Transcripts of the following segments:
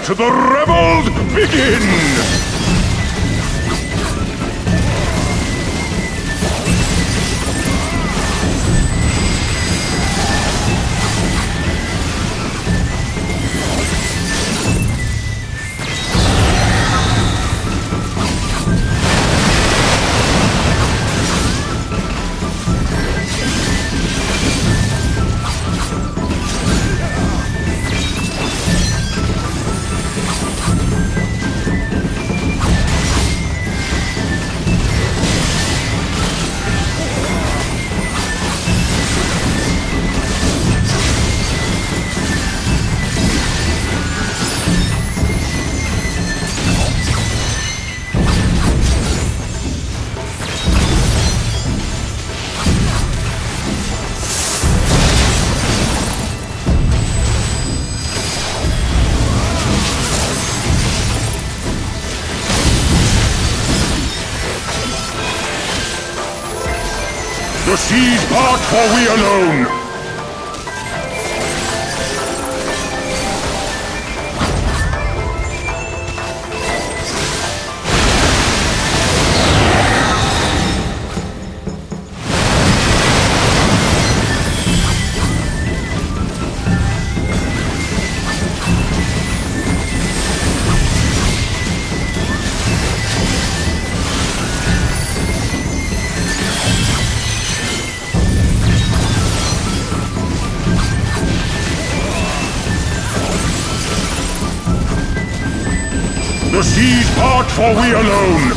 Let the revels begin! The seas part, for we alone! The seas part, for we alone!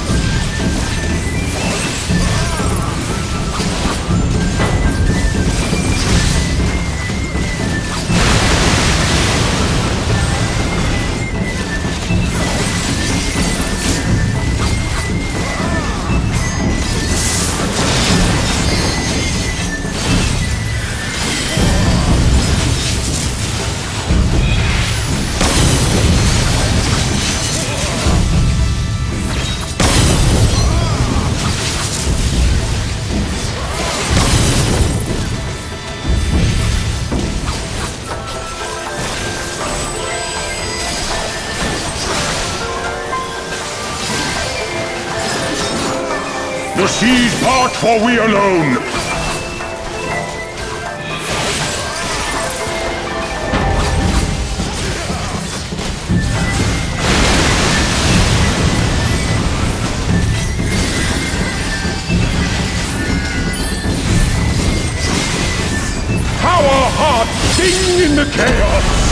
The seas part, for we alone! How our hearts sing in the chaos!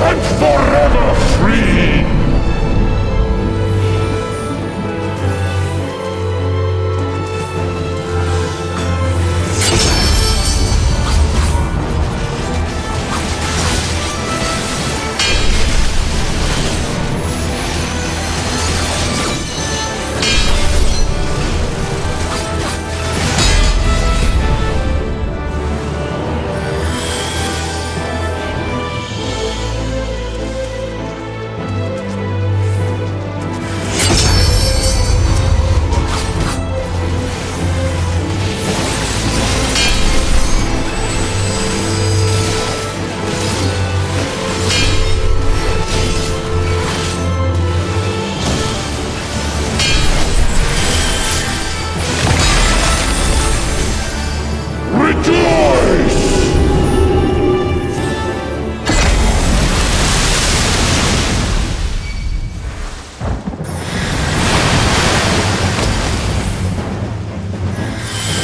And forever free!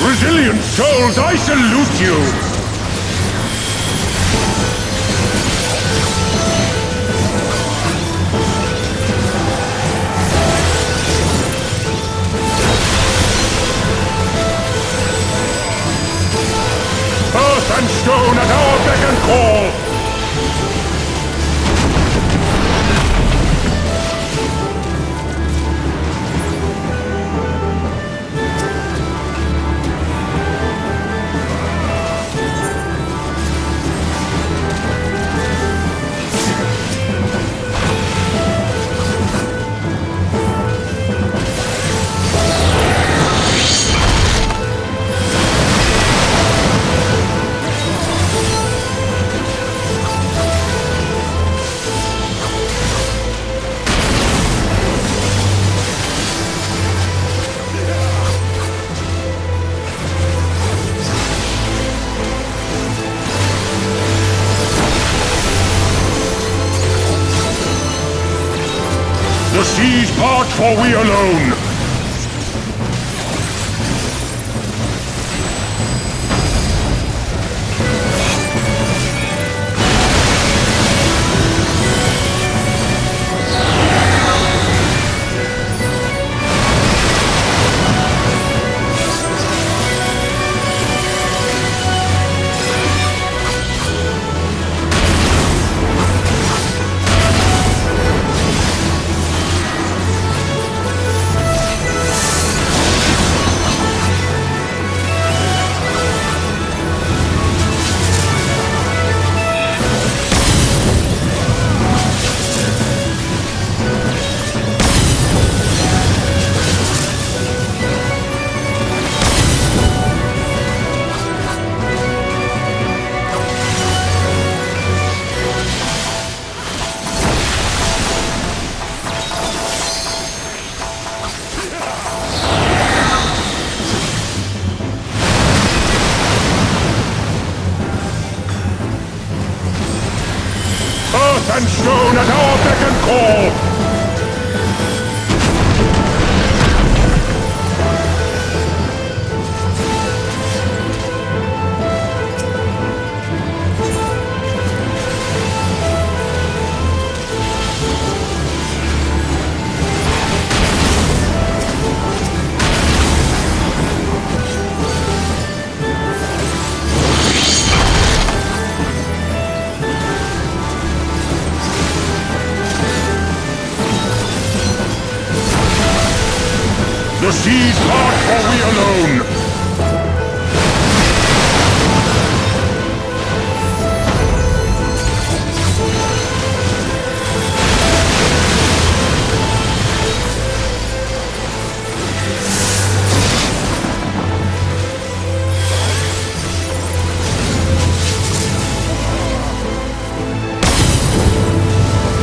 Resilient souls, I salute you! Earth and stone at our beck and call! seas part, for we alone. And stone at our beck and call! The seas part, for we alone!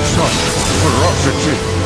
Such ferocity!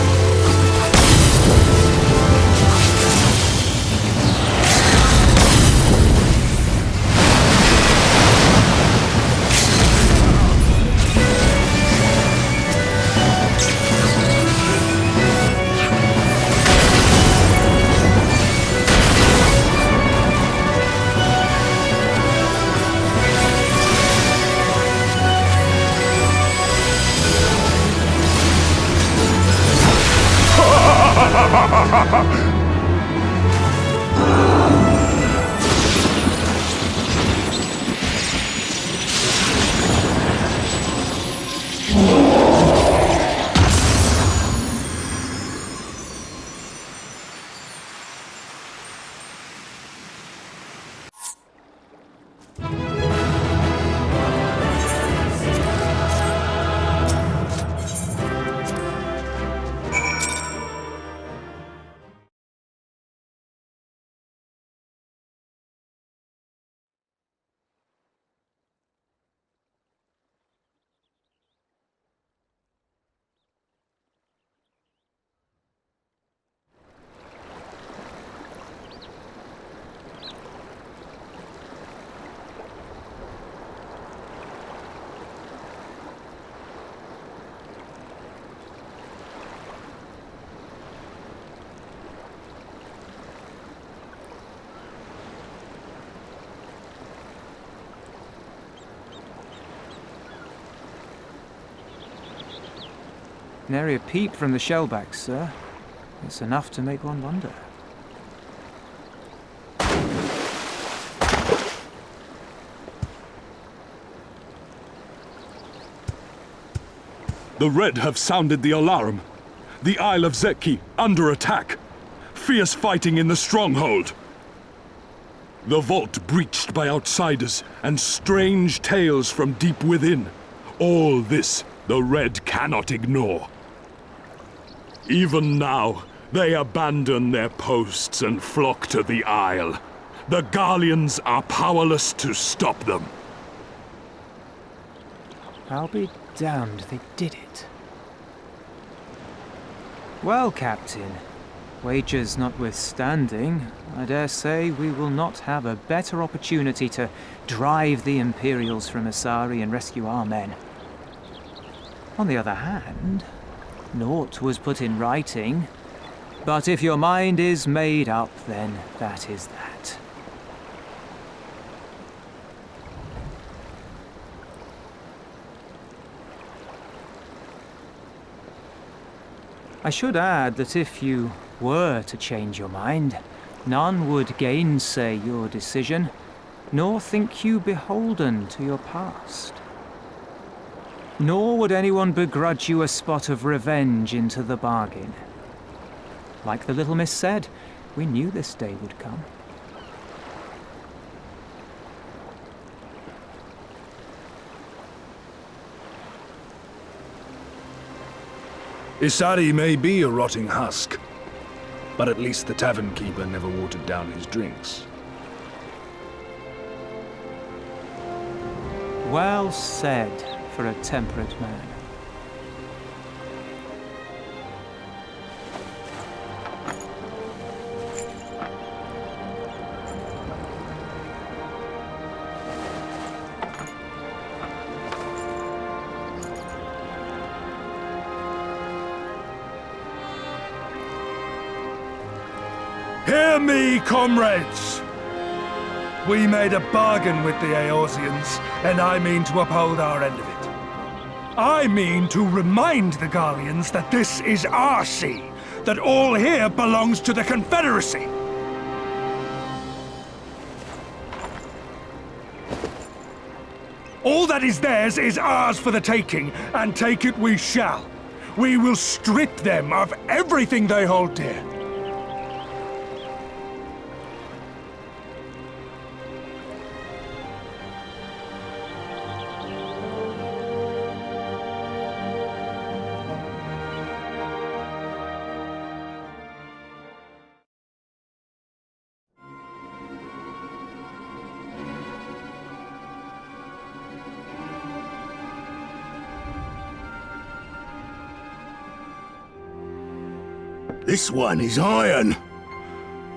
Nary a peep from the shellbacks, sir. It's enough to make one wonder. The Red have sounded the alarm. The Isle of Zeki under attack. Fierce fighting in the stronghold. The vault breached by outsiders and strange tales from deep within. All this the Red cannot ignore. Even now, they abandon their posts and flock to the Isle. The Garleans are powerless to stop them. I'll be damned they did it. Well, Captain, wagers notwithstanding, I dare say we will not have a better opportunity to drive the Imperials from Asari and rescue our men. On the other hand, naught was put in writing. But if your mind is made up, then that is that. I should add that if you were to change your mind, none would gainsay your decision, nor think you beholden to your past. Nor would anyone begrudge you a spot of revenge into the bargain. Like the little miss said, we knew this day would come. Isari may be a rotting husk, but at least the tavern keeper never watered down his drinks. Well said for a temperate man. Hear me, comrades! We made a bargain with the Eorzeans, and I mean to uphold our end of it. I mean to remind the Garleans that this is our sea, that all here belongs to the Confederacy. All that is theirs is ours for the taking, and take it we shall. We will strip them of everything they hold dear. This one is iron.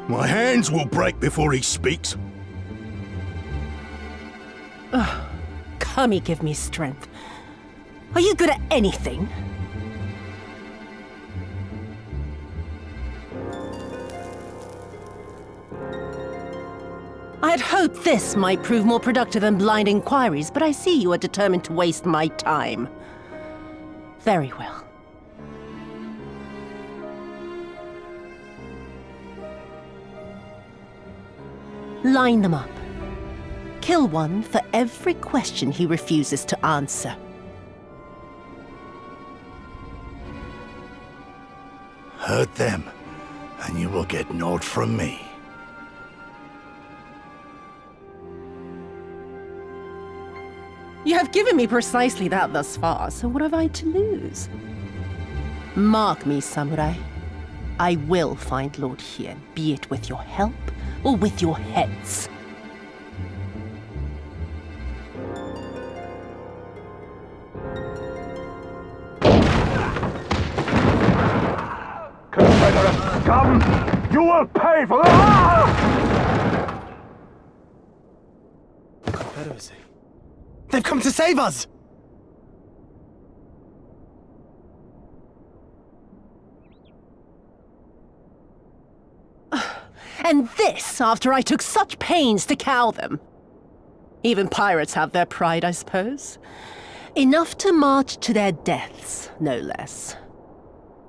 My hands will break before he speaks. Kami, give me strength. Are you good at anything? I had hoped this might prove more productive than blind inquiries, but I see you are determined to waste my time. Very well. Line them up. Kill one for every question he refuses to answer. Hurt them, and you will get naught from me. You have given me precisely that thus far, so what have I to lose? Mark me, samurai. I will find Lord Hien, be it with your help or with your heads. Confederate scum! You will pay for that! Confederacy. They've come to save us! And this after I took such pains to cow them. Even pirates have their pride, I suppose. Enough to march to their deaths, no less.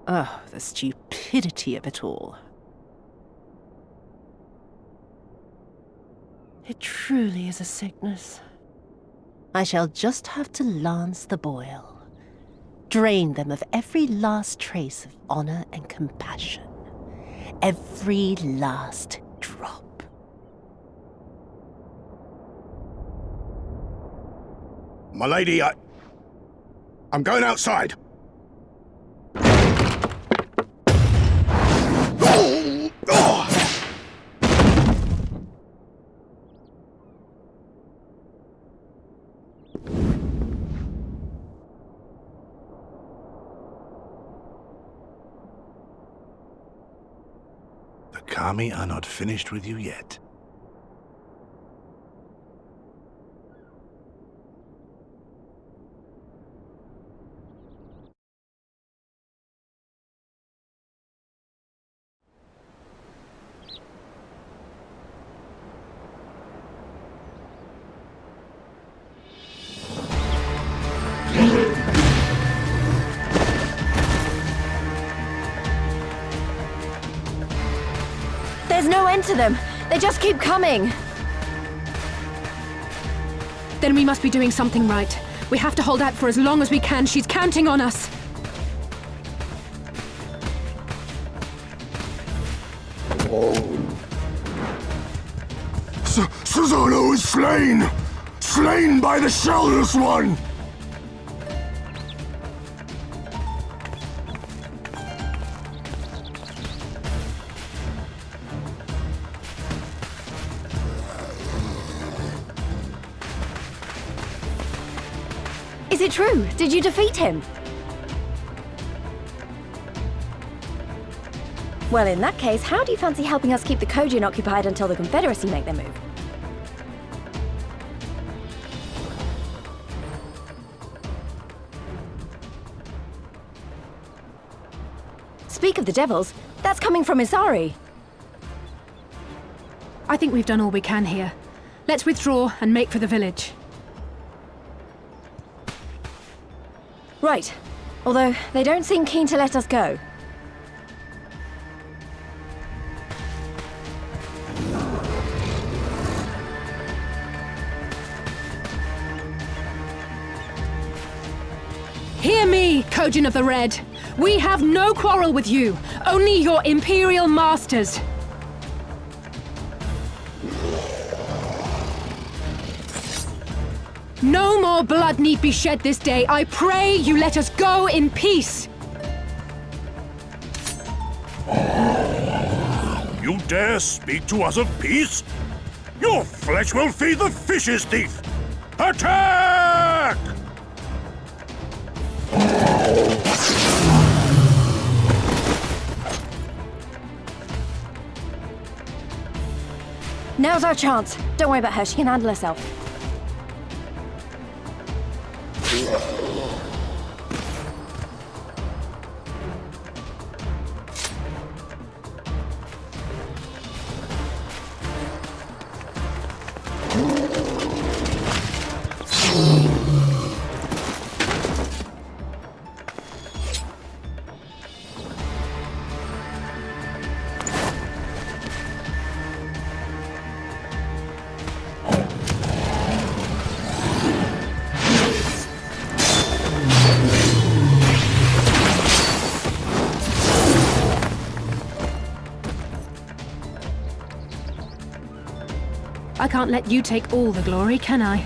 Oh, the stupidity of it all. It truly is a sickness. I shall just have to lance the boil. Drain them of every last trace of honor and compassion. Every last drop. My lady, I'm going outside. The Kami are not finished with you yet. end to them. They just keep coming. Then we must be doing something right. We have to hold out for as long as we can. She's counting on us. Susanoo is slain! Slain by the Shellless One! Is it true? Did you defeat him? Well, in that case, how do you fancy helping us keep the Kojin occupied until the Confederacy make their move? Speak of the devils, that's coming from Isari. I think we've done all we can here. Let's withdraw and make for the village. Right. Although, they don't seem keen to let us go. Hear me, Kojin of the Red. We have no quarrel with you, only your Imperial masters. No more blood need be shed this day. I pray you let us go in peace. You dare speak to us of peace? Your flesh will feed the fishes, thief! Attack! Now's our chance. Don't worry about her, she can handle herself. I can't let you take all the glory, can I?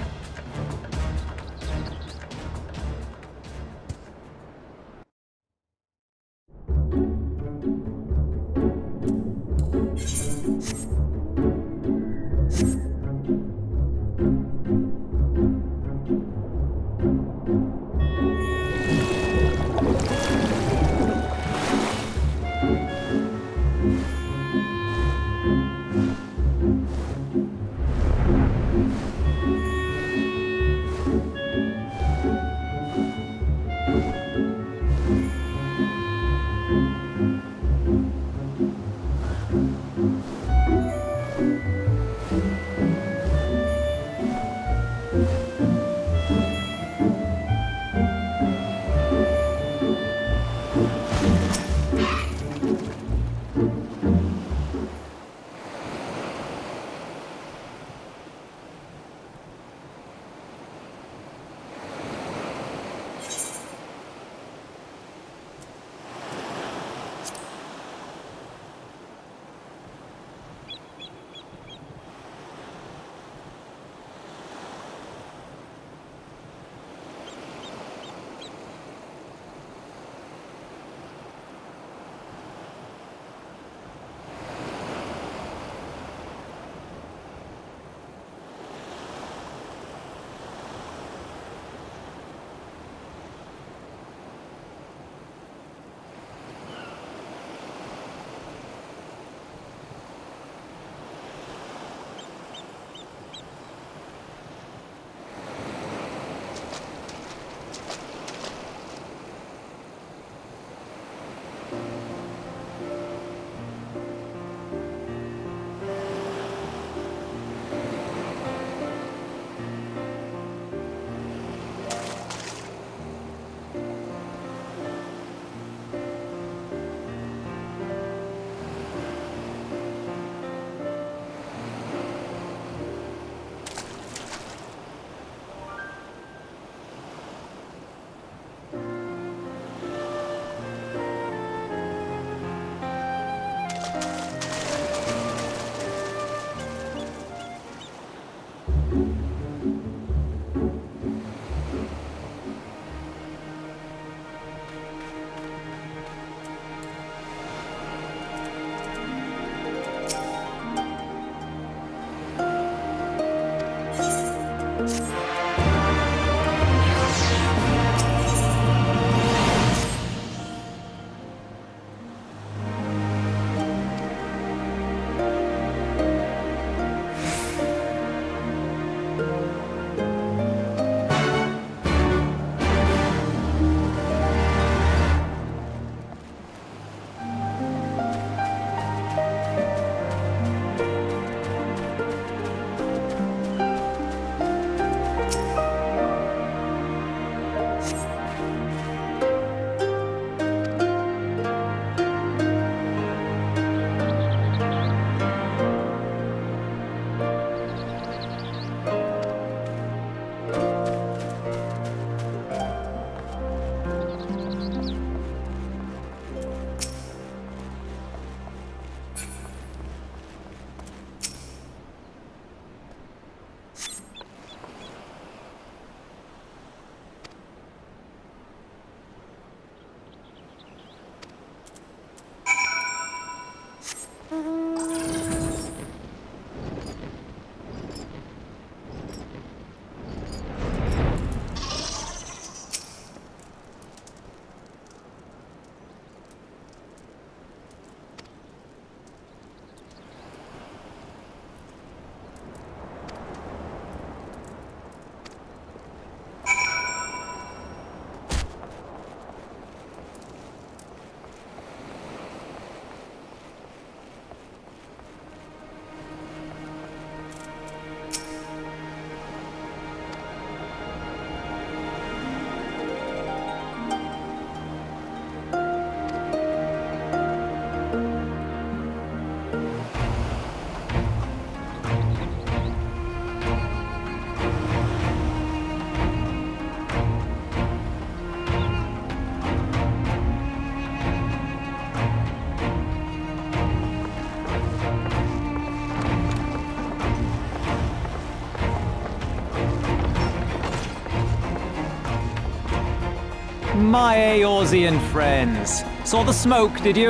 My Eorzean friends. Saw the smoke, did you?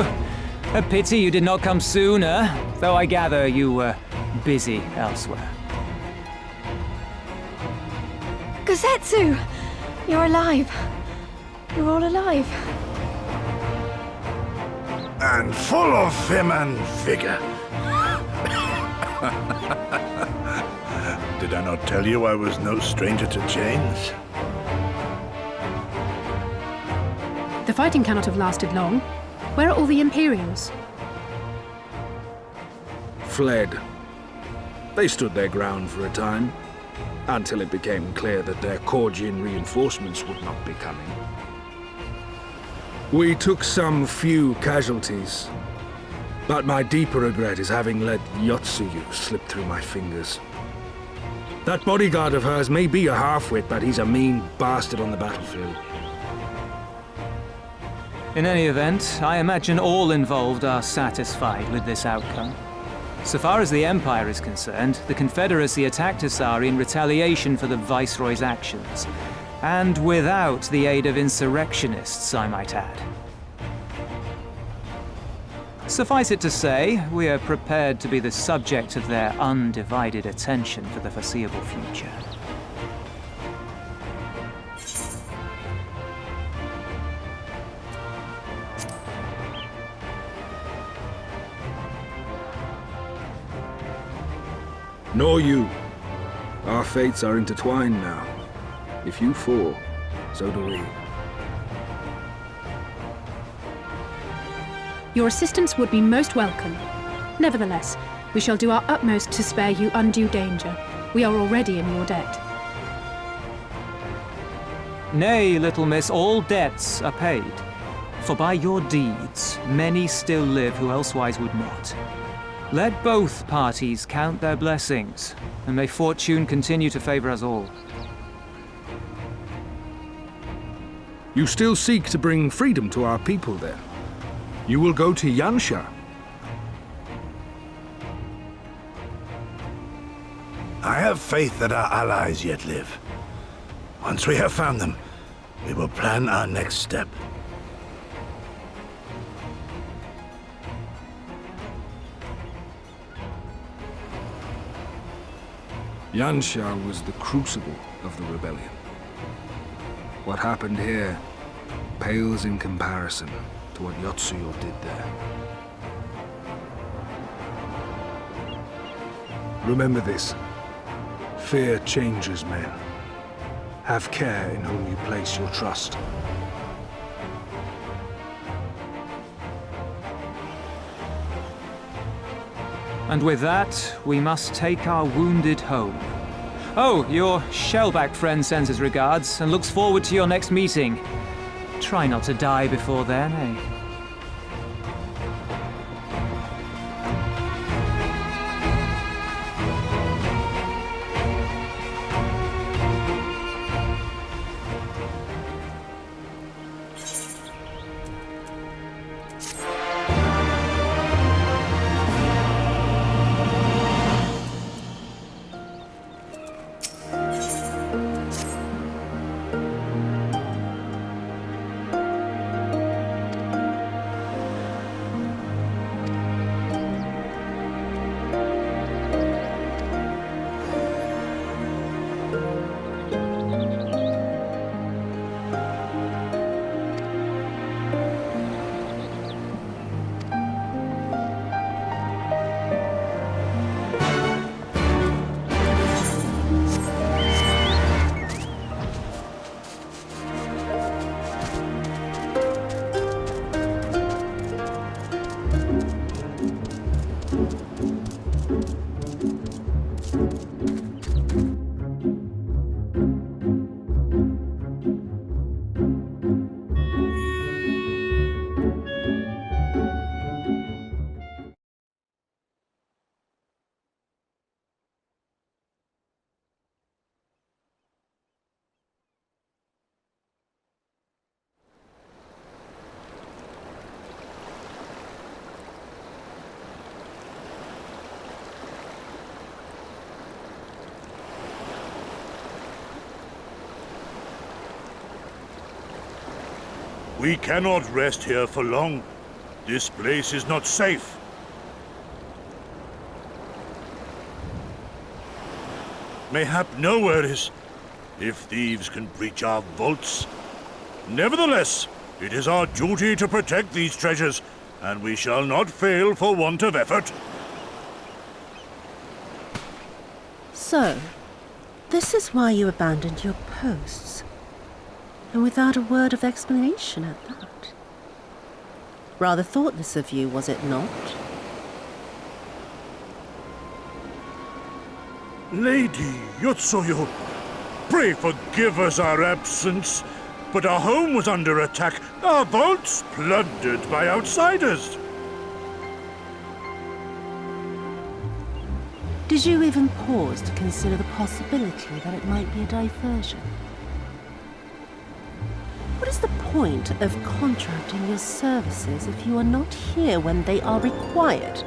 A pity you did not come sooner, though I gather you were busy elsewhere. Gosetsu! You're alive. You're all alive. And full of vim and vigor. Did I not tell you I was no stranger to chains? The fighting cannot have lasted long. Where are all the Imperials? Fled. They stood their ground for a time, until it became clear that their Korgian reinforcements would not be coming. We took some few casualties, but my deeper regret is having let Yotsuyu slip through my fingers. That bodyguard of hers may be a half-wit, but he's a mean bastard on the battlefield. In any event, I imagine all involved are satisfied with this outcome. So far as the Empire is concerned, the Confederacy attacked Asari in retaliation for the Viceroy's actions, and without the aid of insurrectionists, I might add. Suffice it to say, we are prepared to be the subject of their undivided attention for the foreseeable future. Nor you. Our fates are intertwined now. If you fall, so do we. Your assistance would be most welcome. Nevertheless, we shall do our utmost to spare you undue danger. We are already in your debt. Nay, little miss, all debts are paid. For by your deeds, many still live who elsewise would not. Let both parties count their blessings, and may fortune continue to favor us all. You still seek to bring freedom to our people, then? You will go to Yansha. I have faith that our allies yet live. Once we have found them, we will plan our next step. Yansha was the crucible of the rebellion. What happened here pales in comparison to what Yotsuyo did there. Remember this. Fear changes men. Have care in whom you place your trust. And with that, we must take our wounded home. Oh, your shellback friend sends his regards and looks forward to your next meeting. Try not to die before then, eh? We cannot rest here for long. This place is not safe. Mayhap nowhere is, if thieves can breach our vaults. Nevertheless, it is our duty to protect these treasures, and we shall not fail for want of effort. So, this is why you abandoned your posts. And without a word of explanation at that. Rather thoughtless of you, was it not? Lady Yotsuyo, pray forgive us our absence, but our home was under attack, our vaults plundered by outsiders. Did you even pause to consider the possibility that it might be a diversion? What is the point of contracting your services if you are not here when they are required?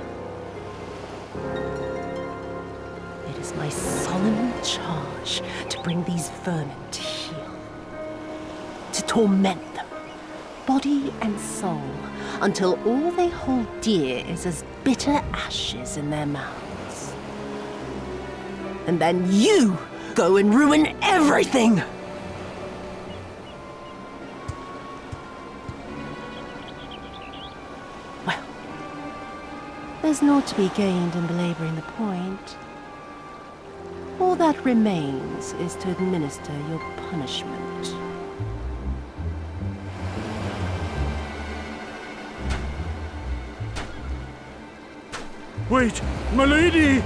It is my solemn charge to bring these vermin to heel. To torment them, body and soul, until all they hold dear is as bitter ashes in their mouths. And then you go and ruin everything! There's naught to be gained in belaboring the point. All that remains is to administer your punishment. Wait, my lady!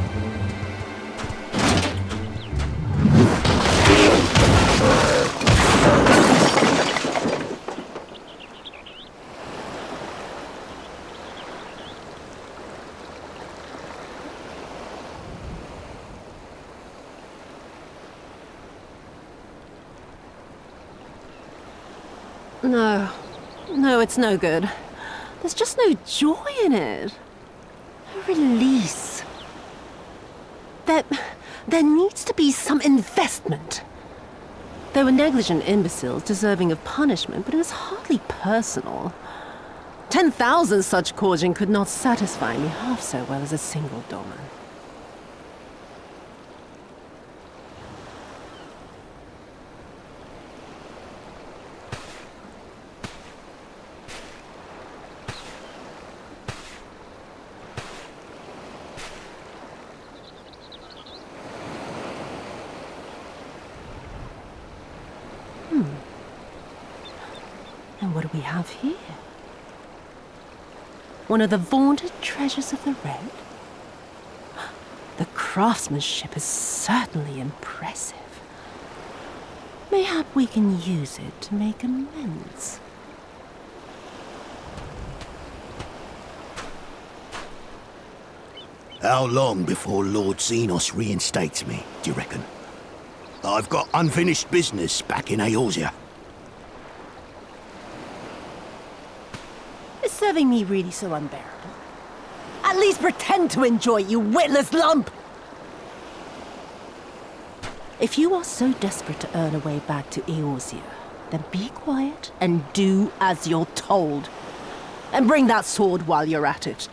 No, it's no good. There's just no joy in it. No release. There needs to be some investment. They were negligent imbeciles deserving of punishment, but it was hardly personal. 10,000 such Korjin could not satisfy me half so well as a single Doman. And what do we have here? One of the vaunted treasures of the Red? The craftsmanship is certainly impressive. Mayhap we can use it to make amends. How long before Lord Xenos reinstates me, do you reckon? I've got unfinished business back in Eorzea. Is serving me really so unbearable? At least pretend to enjoy it, you witless lump! If you are so desperate to earn a way back to Eorzea, then be quiet and do as you're told. And bring that sword while you're at it.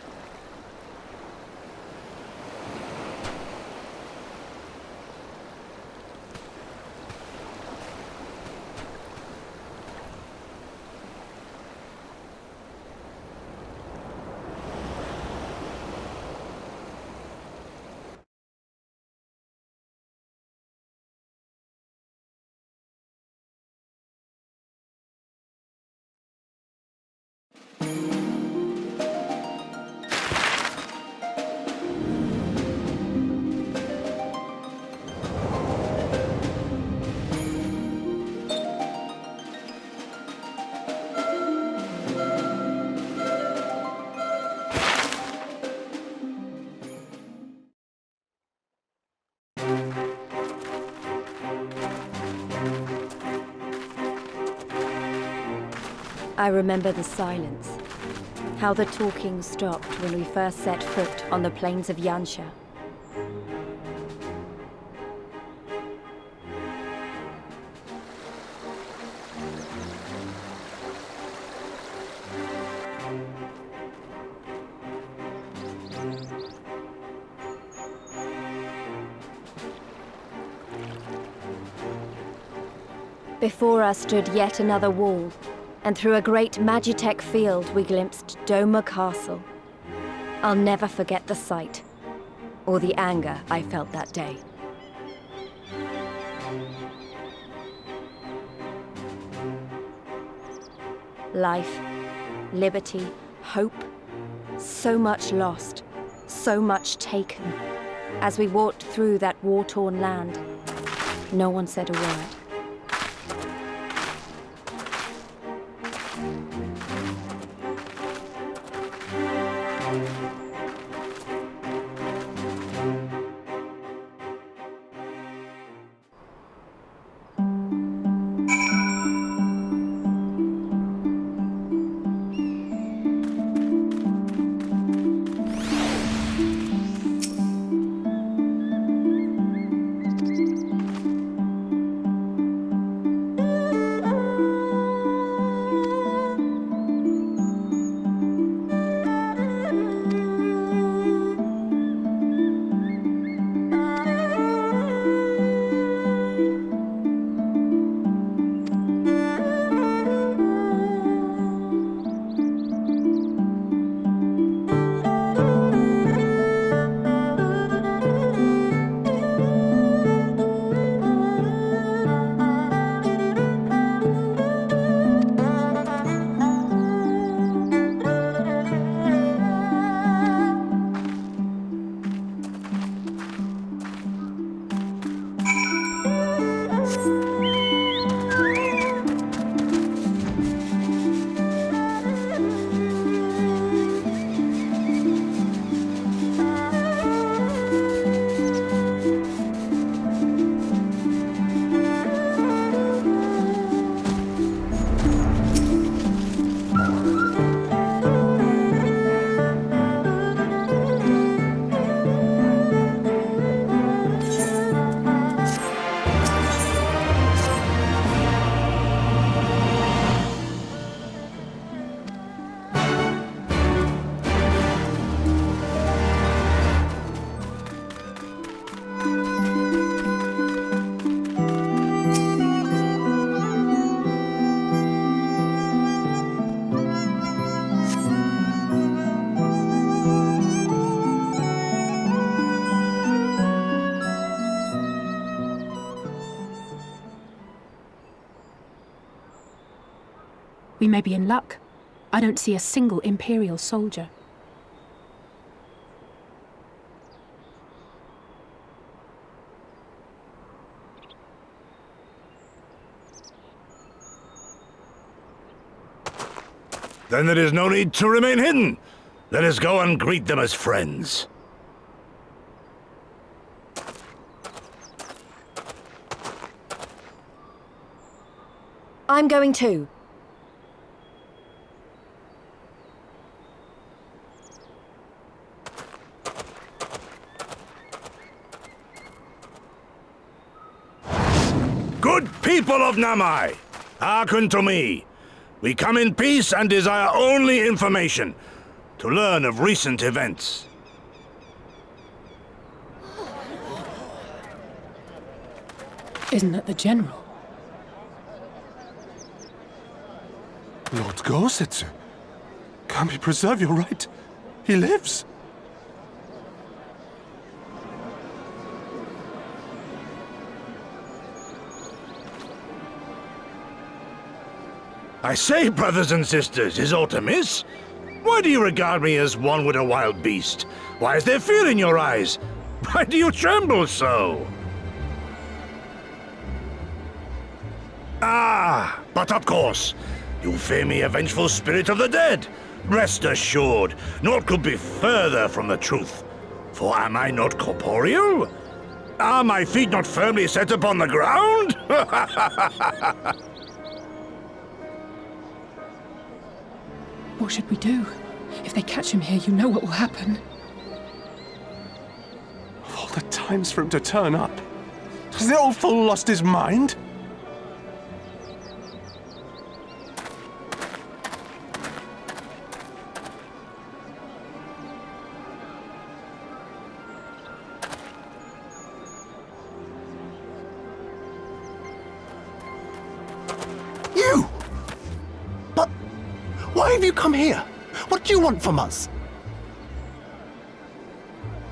I remember the silence. How the talking stopped when we first set foot on the plains of Yansha. Before us stood yet another wall, and through a great Magitech field we glimpsed Doma Castle. I'll never forget the sight, or the anger I felt that day. Life, liberty, hope, so much lost, so much taken. As we walked through that war-torn land, no one said a word. We may be in luck. I don't see a single Imperial soldier. Then there is no need to remain hidden. Let us go and greet them as friends. I'm going too. Good people of Namai, hearken to me. We come in peace and desire only information, to learn of recent events. Isn't that the General? Lord Gorsetsu, can we preserve your right? He lives. I say, brothers and sisters, is aught amiss? Why do you regard me as one with a wild beast? Why is there fear in your eyes? Why do you tremble so? Ah, but of course, you fear me, a vengeful spirit of the dead. Rest assured, naught could be further from the truth. For am I not corporeal? Are my feet not firmly set upon the ground? What should we do? If they catch him here, you know what will happen. Of all the times for him to turn up, has the old fool lost his mind? You! But why have you come here? What do you want from us?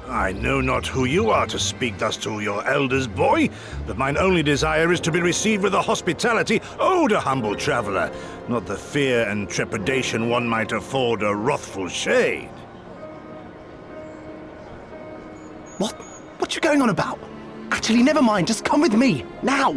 I know not who you are to speak thus to your elders, boy, but mine only desire is to be received with the hospitality owed a humble traveler, not the fear and trepidation one might afford a wrathful shade. What you going on about? Actually, never mind, just come with me, now!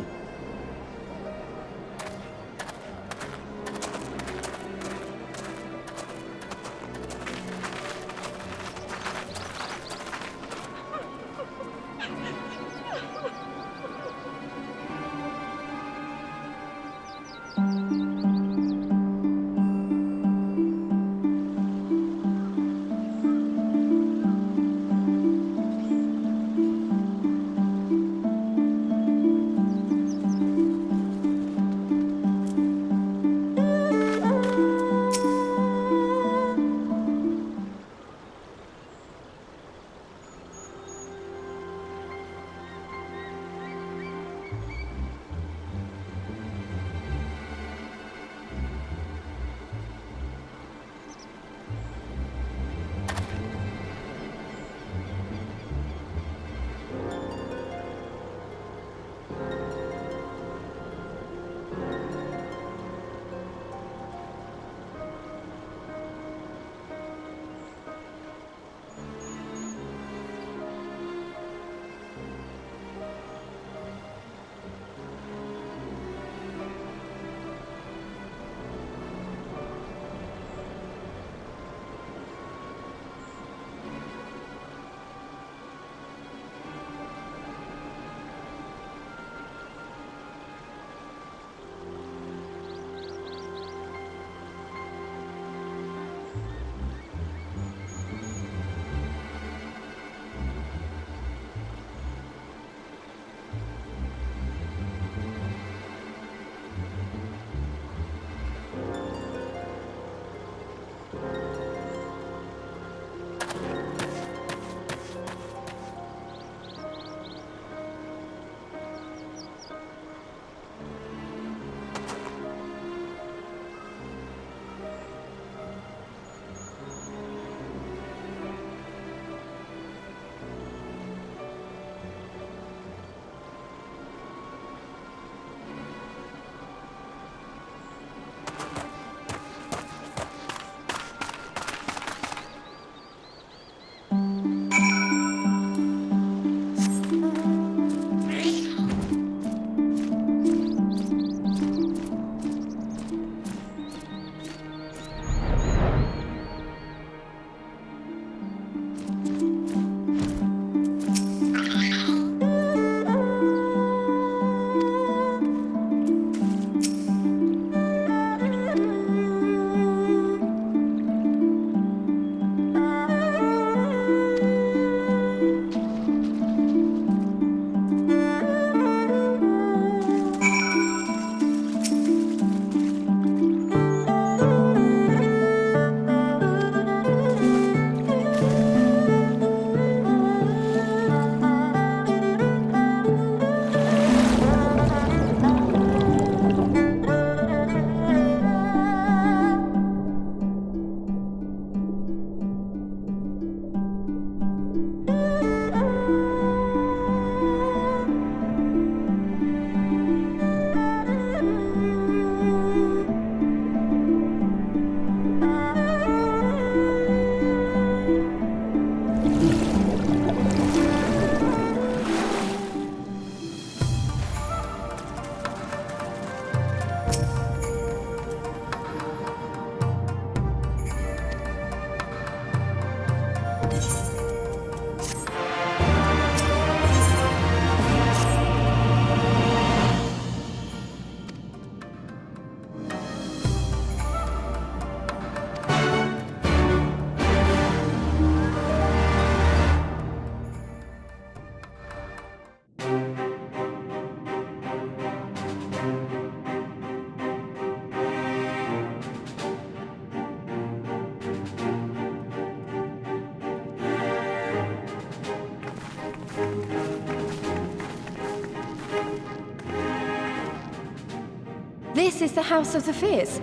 This is the House of the Fears.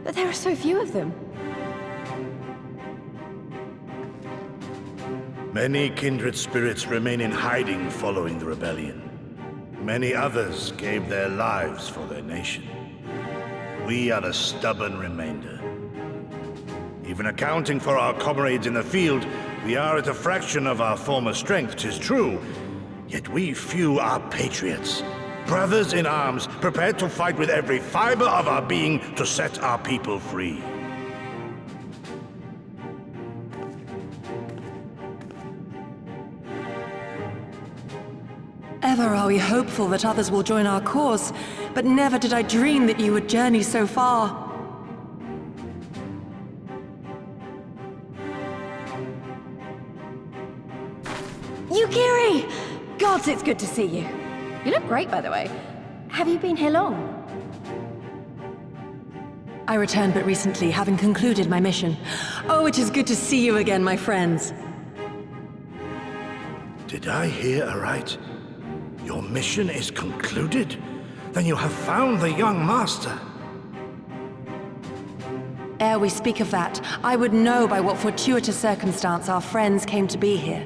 But there are so few of them. Many kindred spirits remain in hiding following the rebellion. Many others gave their lives for their nation. We are a stubborn remainder. Even accounting for our comrades in the field, we are at a fraction of our former strength, 'tis true. Yet we few are patriots. Brothers in arms, prepared to fight with every fiber of our being to set our people free. Ever are we hopeful that others will join our cause, but never did I dream that you would journey so far. Yukiri! Gods, it's good to see you. You look great, by the way. Have you been here long? I returned but recently, having concluded my mission. Oh, it is good to see you again, my friends. Did I hear aright? Your mission is concluded? Then you have found the young master. Ere we speak of that, I would know by what fortuitous circumstance our friends came to be here.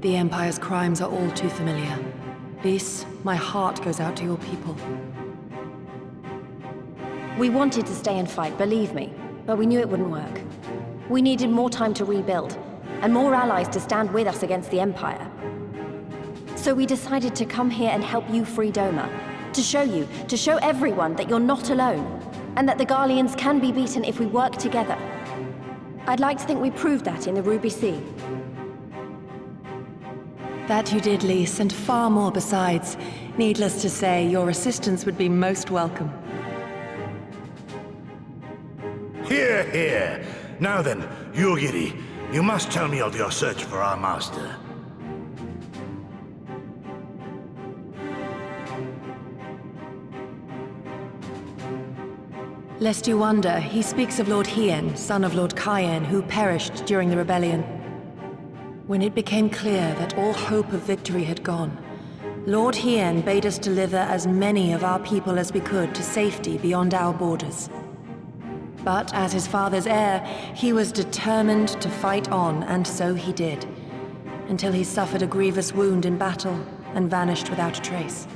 The Empire's crimes are all too familiar. Lys, my heart goes out to your people. We wanted to stay and fight, believe me, but we knew it wouldn't work. We needed more time to rebuild, and more allies to stand with us against the Empire. So we decided to come here and help you free Doma. To show everyone that you're not alone, and that the Garleans can be beaten if we work together. I'd like to think we proved that in the Ruby Sea. That you did, Lys, and far more besides. Needless to say, your assistance would be most welcome. Hear, hear. Now then, Yugiri, you must tell me of your search for our master. Lest you wonder, he speaks of Lord Hien, son of Lord Cayenne, who perished during the rebellion. When it became clear that all hope of victory had gone, Lord Hien bade us deliver as many of our people as we could to safety beyond our borders. But as his father's heir, he was determined to fight on, and so he did, until he suffered a grievous wound in battle and vanished without a trace.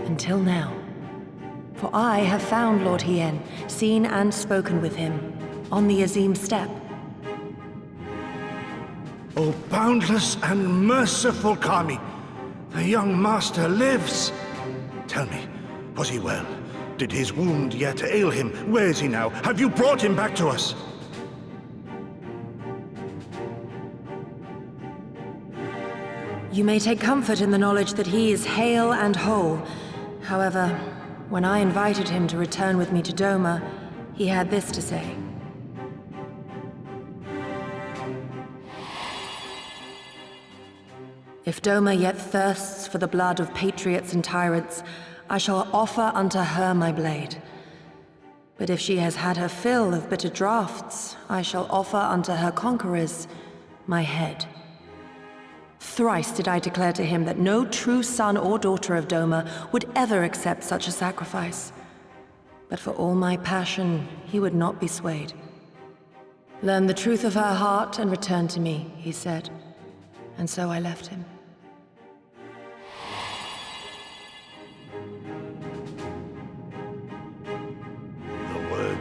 Until now. For I have found Lord Hien, seen and spoken with him, on the Azim steppe. O boundless and merciful Kami, the young master lives. Tell me, was he well? Did his wound yet ail him? Where is he now? Have you brought him back to us? You may take comfort in the knowledge that he is hale and whole. However, when I invited him to return with me to Doma, he had this to say. If Doma yet thirsts for the blood of patriots and tyrants, I shall offer unto her my blade. But if she has had her fill of bitter draughts, I shall offer unto her conquerors my head. Thrice did I declare to him that no true son or daughter of Doma would ever accept such a sacrifice. But for all my passion, he would not be swayed. Learn the truth of her heart and return to me, he said. And so I left him.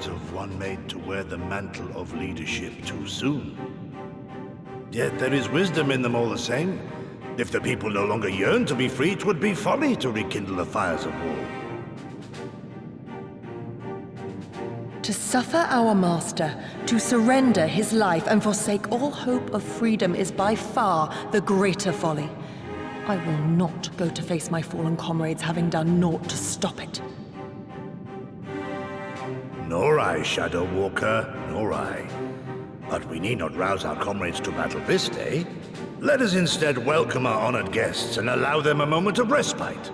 Of one made to wear the mantle of leadership too soon. Yet there is wisdom in them all the same. If the people no longer yearn to be free, 'twould be folly to rekindle the fires of war. To suffer our master, to surrender his life and forsake all hope of freedom is by far the greater folly. I will not go to face my fallen comrades having done naught to stop it. Nor I, Shadow Walker, nor I. But we need not rouse our comrades to battle this day. Let us instead welcome our honored guests and allow them a moment of respite.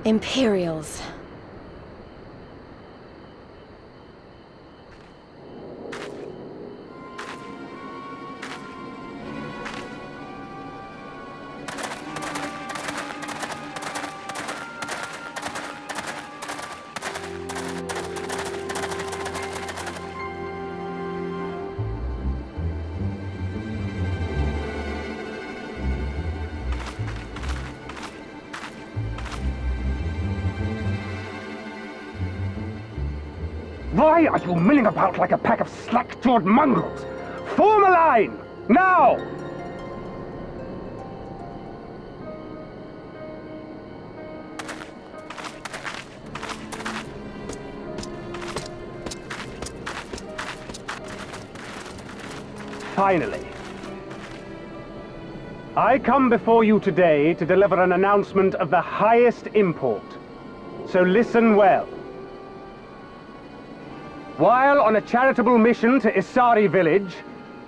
Imperials. Why are you milling about like a pack of slack-jawed mongrels? Form a line! Now! Finally. I come before you today to deliver an announcement of the highest import. So listen well. While on a charitable mission to Isari village,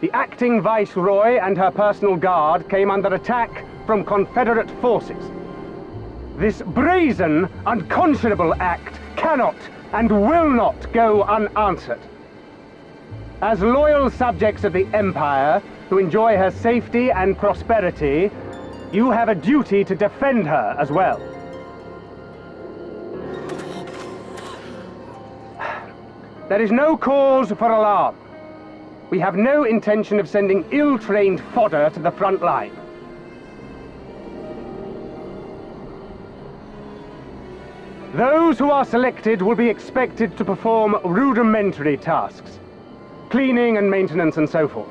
the acting viceroy and her personal guard came under attack from Confederate forces. This brazen, unconscionable act cannot and will not go unanswered. As loyal subjects of the Empire, who enjoy her safety and prosperity, you have a duty to defend her as well. There is no cause for alarm. We have no intention of sending ill-trained fodder to the front line. Those who are selected will be expected to perform rudimentary tasks, cleaning and maintenance and so forth.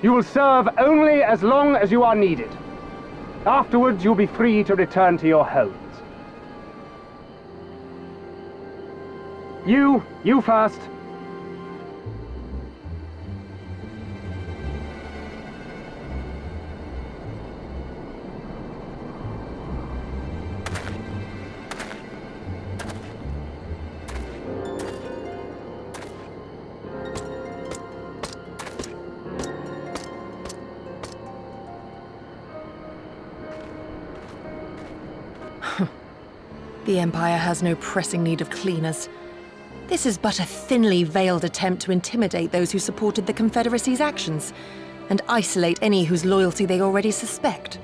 You will serve only as long as you are needed. Afterwards, you'll be free to return to your homes. You first. The Empire has no pressing need of cleaners. This is but a thinly veiled attempt to intimidate those who supported the Confederacy's actions, and isolate any whose loyalty they already suspect.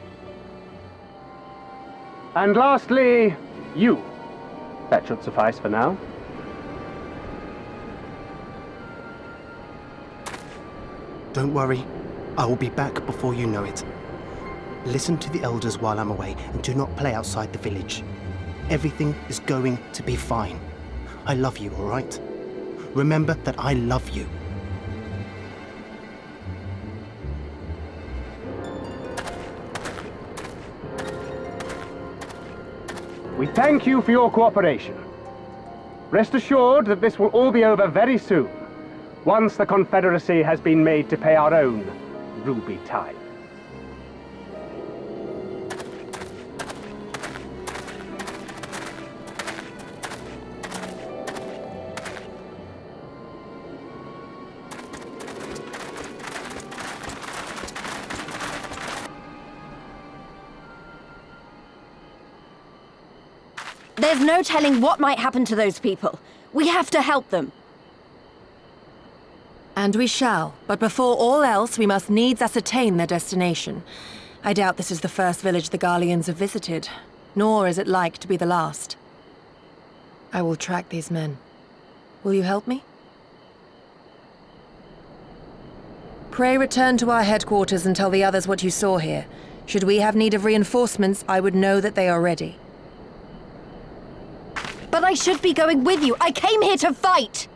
And lastly, you. That should suffice for now. Don't worry, I will be back before you know it. Listen to the elders while I'm away, and do not play outside the village. Everything is going to be fine. I love you, all right? Remember that I love you. We thank you for your cooperation. Rest assured that this will all be over very soon, once the Confederacy has been made to pay our own ruby tithe. There's no telling what might happen to those people. We have to help them. And we shall, but before all else, we must needs ascertain their destination. I doubt this is the first village the Garleans have visited, nor is it like to be the last. I will track these men. Will you help me? Pray return to our headquarters and tell the others what you saw here. Should we have need of reinforcements, I would know that they are ready. But I should be going with you. I came here to fight!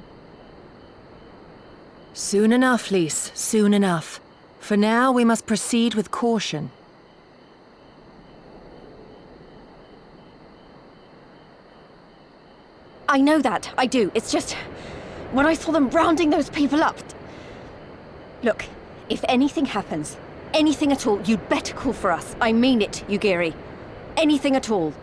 Soon enough, Lys, soon enough. For now, we must proceed with caution. I know that, I do. It's just, when I saw them rounding those people up... Look, if anything happens, anything at all, you'd better call for us. I mean it, Yugiri. Anything at all.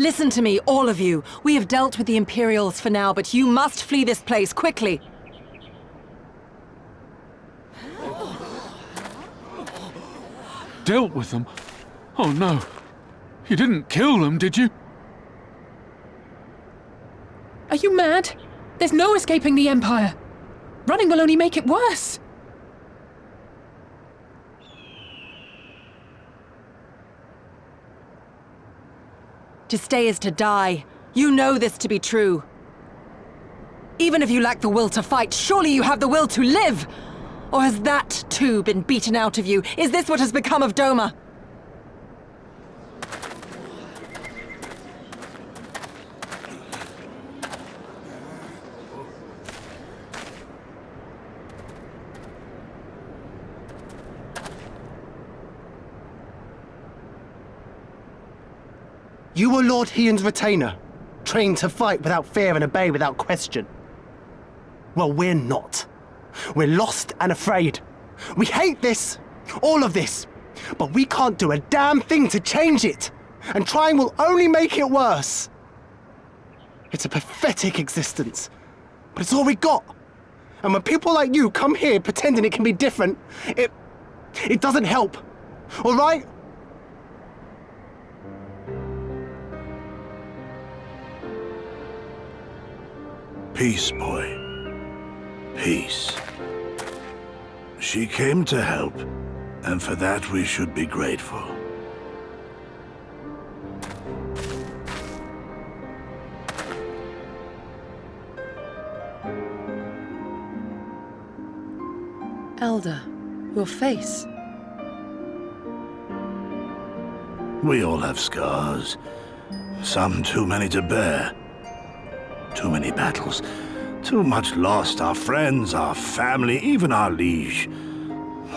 Listen to me, all of you. We have dealt with the Imperials for now, but you must flee this place, quickly. Dealt with them? Oh no. You didn't kill them, did you? Are you mad? There's no escaping the Empire. Running will only make it worse. To stay is to die. You know this to be true. Even if you lack the will to fight, surely you have the will to live! Or has that, too, been beaten out of you? Is this what has become of Doma? You were Lord Hien's retainer, trained to fight without fear and obey without question. Well, we're not. We're lost and afraid. We hate this, all of this, but we can't do a damn thing to change it, and trying will only make it worse. It's a pathetic existence, but it's all we got. And when people like you come here pretending it can be different, it doesn't help, all right? Peace, boy. Peace. She came to help, and for that we should be grateful. Elder, your face. We all have scars. Some too many to bear. Too many battles. Too much lost. Our friends, our family, even our liege.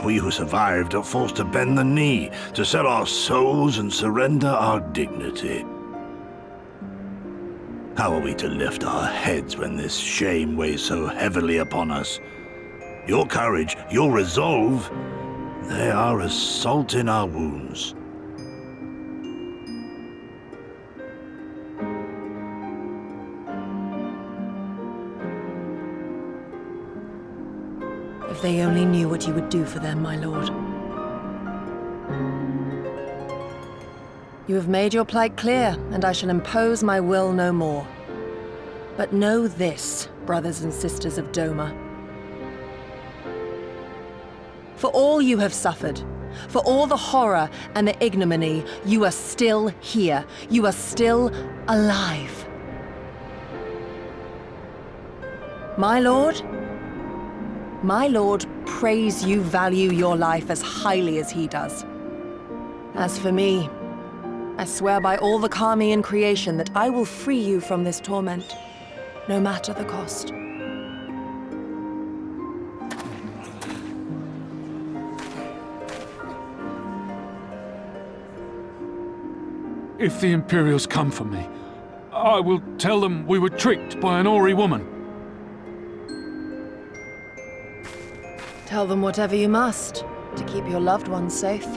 We who survived are forced to bend the knee, to sell our souls and surrender our dignity. How are we to lift our heads when this shame weighs so heavily upon us? Your courage, your resolve, they are as salt in our wounds. If they only knew what you would do for them, my lord. You have made your plight clear, and I shall impose my will no more. But know this, brothers and sisters of Doma. For all you have suffered, for all the horror and the ignominy, you are still here. You are still alive. My lord prays you value your life as highly as he does. As for me, I swear by all the Kami in creation that I will free you from this torment, no matter the cost. If the Imperials come for me, I will tell them we were tricked by an Ori woman. Tell them whatever you must, to keep your loved ones safe.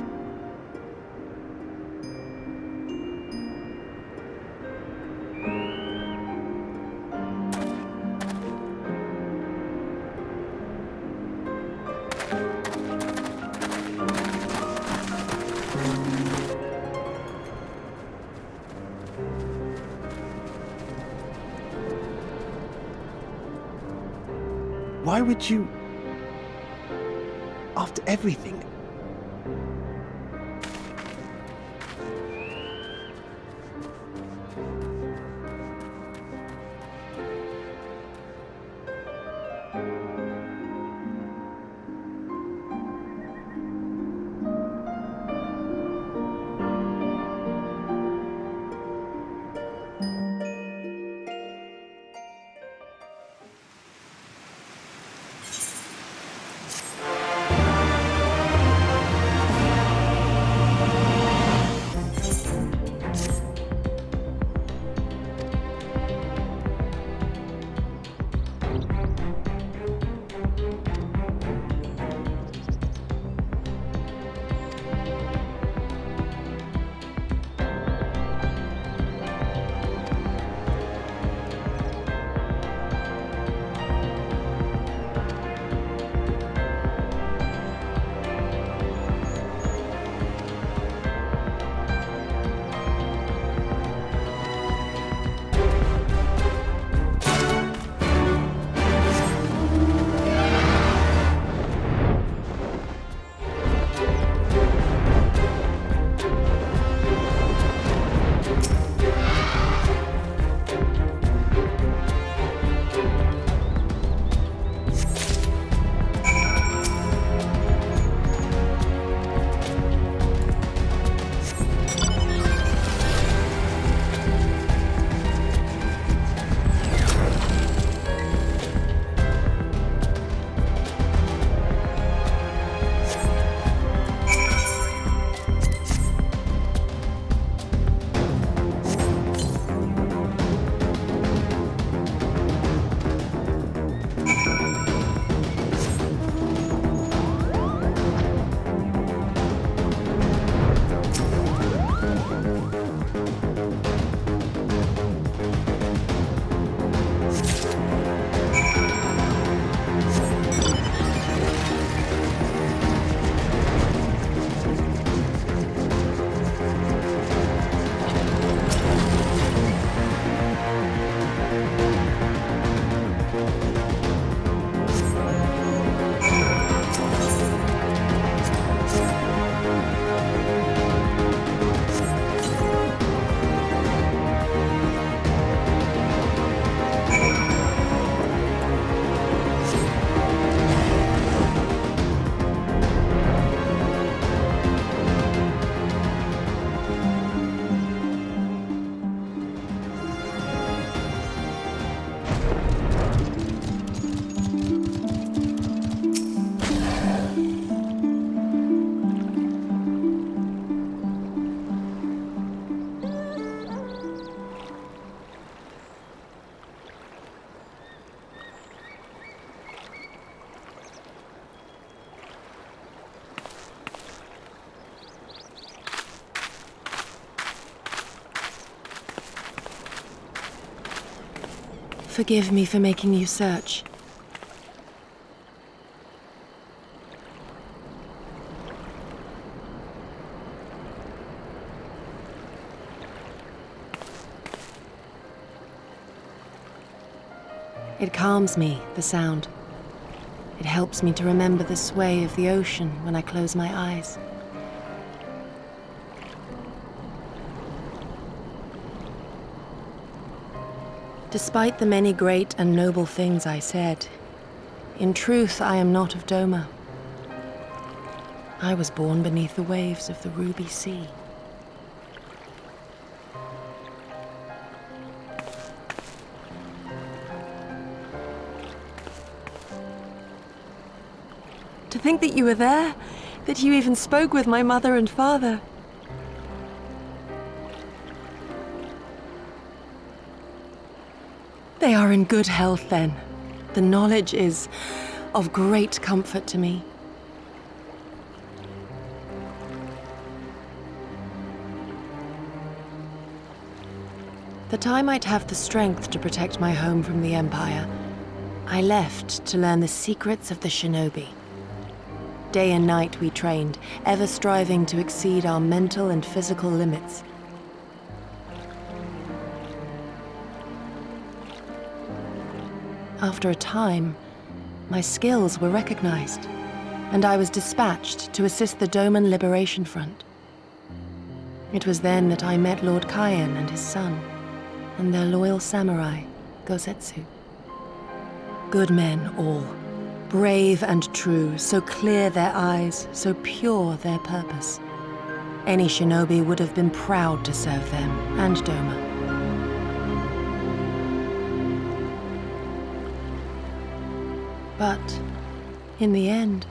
Why would you... After everything? Forgive me for making you search. It calms me, the sound. It helps me to remember the sway of the ocean when I close my eyes. Despite the many great and noble things I said, in truth I am not of Doma. I was born beneath the waves of the Ruby Sea. To think that you were there, that you even spoke with my mother and father. They are in good health, then. The knowledge is of great comfort to me. That I might have the strength to protect my home from the Empire, I left to learn the secrets of the shinobi. Day and night we trained, ever striving to exceed our mental and physical limits. After a time, my skills were recognized, and I was dispatched to assist the Doman Liberation Front. It was then that I met Lord Kaien and his son, and their loyal samurai, Gosetsu. Good men all. Brave and true, so clear their eyes, so pure their purpose. Any shinobi would have been proud to serve them and Doma. But, in the end,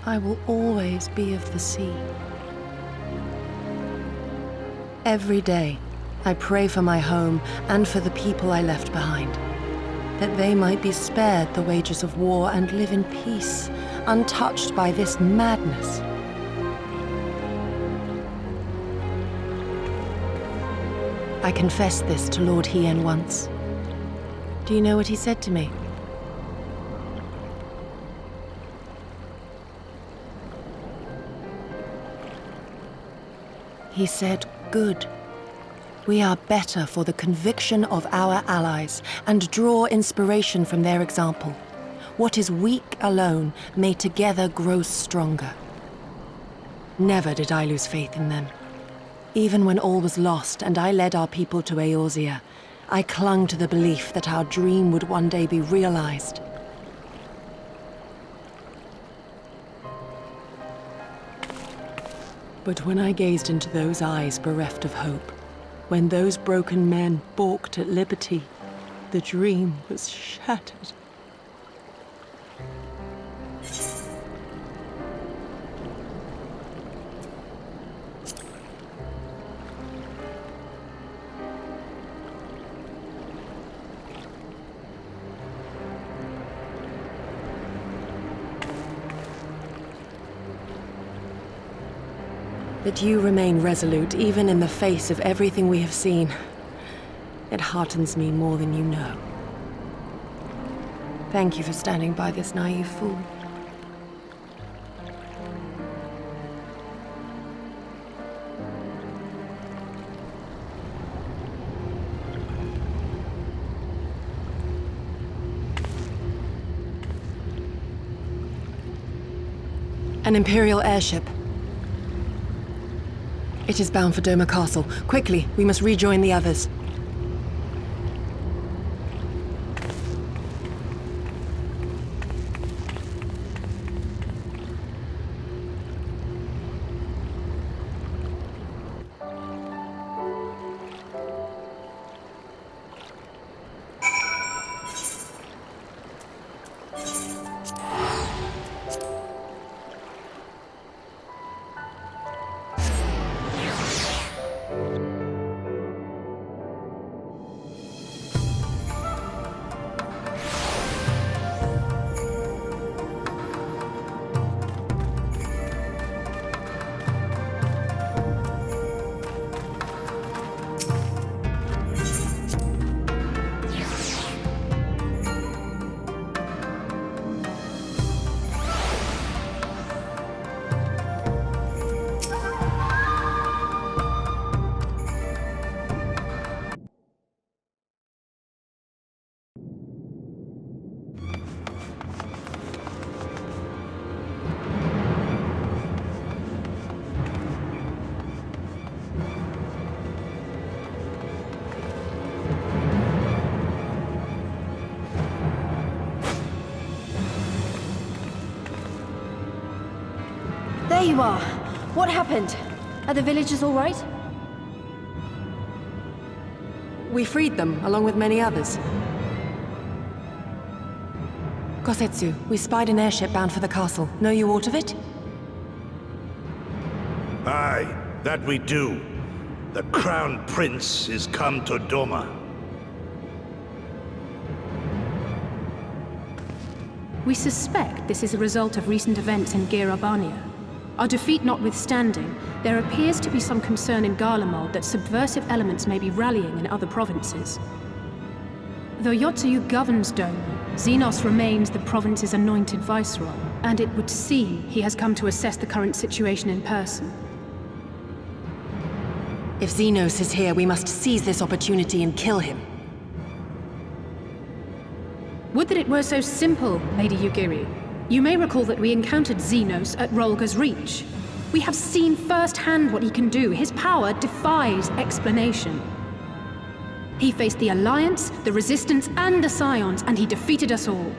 I will always be of the sea. Every day, I pray for my home and for the people I left behind, that they might be spared the wages of war and live in peace, untouched by this madness. I confessed this to Lord Hien once. Do you know what he said to me? He said, "Good. We are better for the conviction of our allies, and draw inspiration from their example. What is weak alone may together grow stronger." Never did I lose faith in them. Even when all was lost and I led our people to Eorzea, I clung to the belief that our dream would one day be realized. But when I gazed into those eyes bereft of hope, when those broken men balked at liberty, the dream was shattered. That you remain resolute even in the face of everything we have seen. It heartens me more than you know. Thank you for standing by this naive fool. An Imperial airship. It is bound for Doma Castle. Quickly, we must rejoin the others. there you are. What happened? Are the villagers all right? We freed them, along with many others. Kosetsu, we spied an airship bound for the castle. Know you aught of it? Aye, that we do. The Crown Prince is come to Doma. We suspect this is a result of recent events in Girabania. Our defeat notwithstanding, there appears to be some concern in Garlemald that subversive elements may be rallying in other provinces. Though Yotsuyu governs Doma, Xenos remains the province's anointed viceroy, and it would seem he has come to assess the current situation in person. If Xenos is here, we must seize this opportunity and kill him. Would that it were so simple, Lady Yugiri. You may recall that we encountered Xenos at Rolga's Reach. We have seen firsthand what he can do. His power defies explanation. He faced the Alliance, the Resistance, and the Scions, and he defeated us all.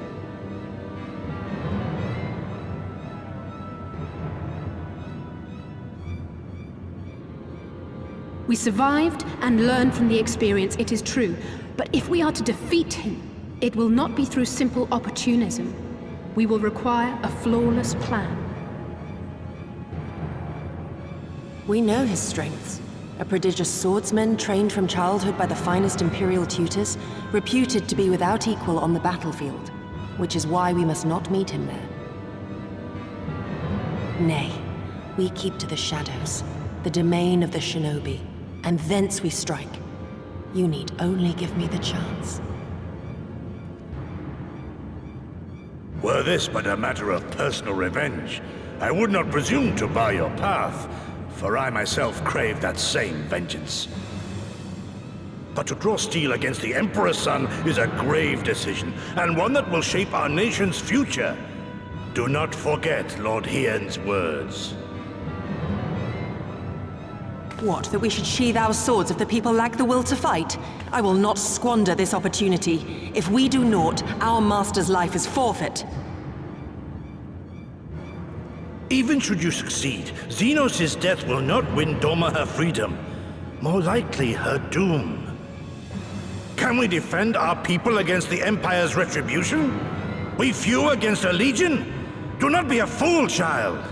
We survived and learned from the experience, it is true. But if we are to defeat him, it will not be through simple opportunism. We will require a flawless plan. We know his strengths. A prodigious swordsman trained from childhood by the finest Imperial tutors, reputed to be without equal on the battlefield, which is why we must not meet him there. Nay, we keep to the shadows, the domain of the shinobi, and thence we strike. You need only give me the chance. Were this but a matter of personal revenge, I would not presume to bar your path, for I myself crave that same vengeance. But to draw steel against the Emperor's son is a grave decision, and one that will shape our nation's future. Do not forget Lord Hien's words. What, that we should sheathe our swords if the people lack the will to fight? I will not squander this opportunity. If we do naught, our master's life is forfeit. Even should you succeed, Xenos' death will not win Doma her freedom. More likely, her doom. Can we defend our people against the Empire's retribution? We few against a legion? Do not be a fool, child!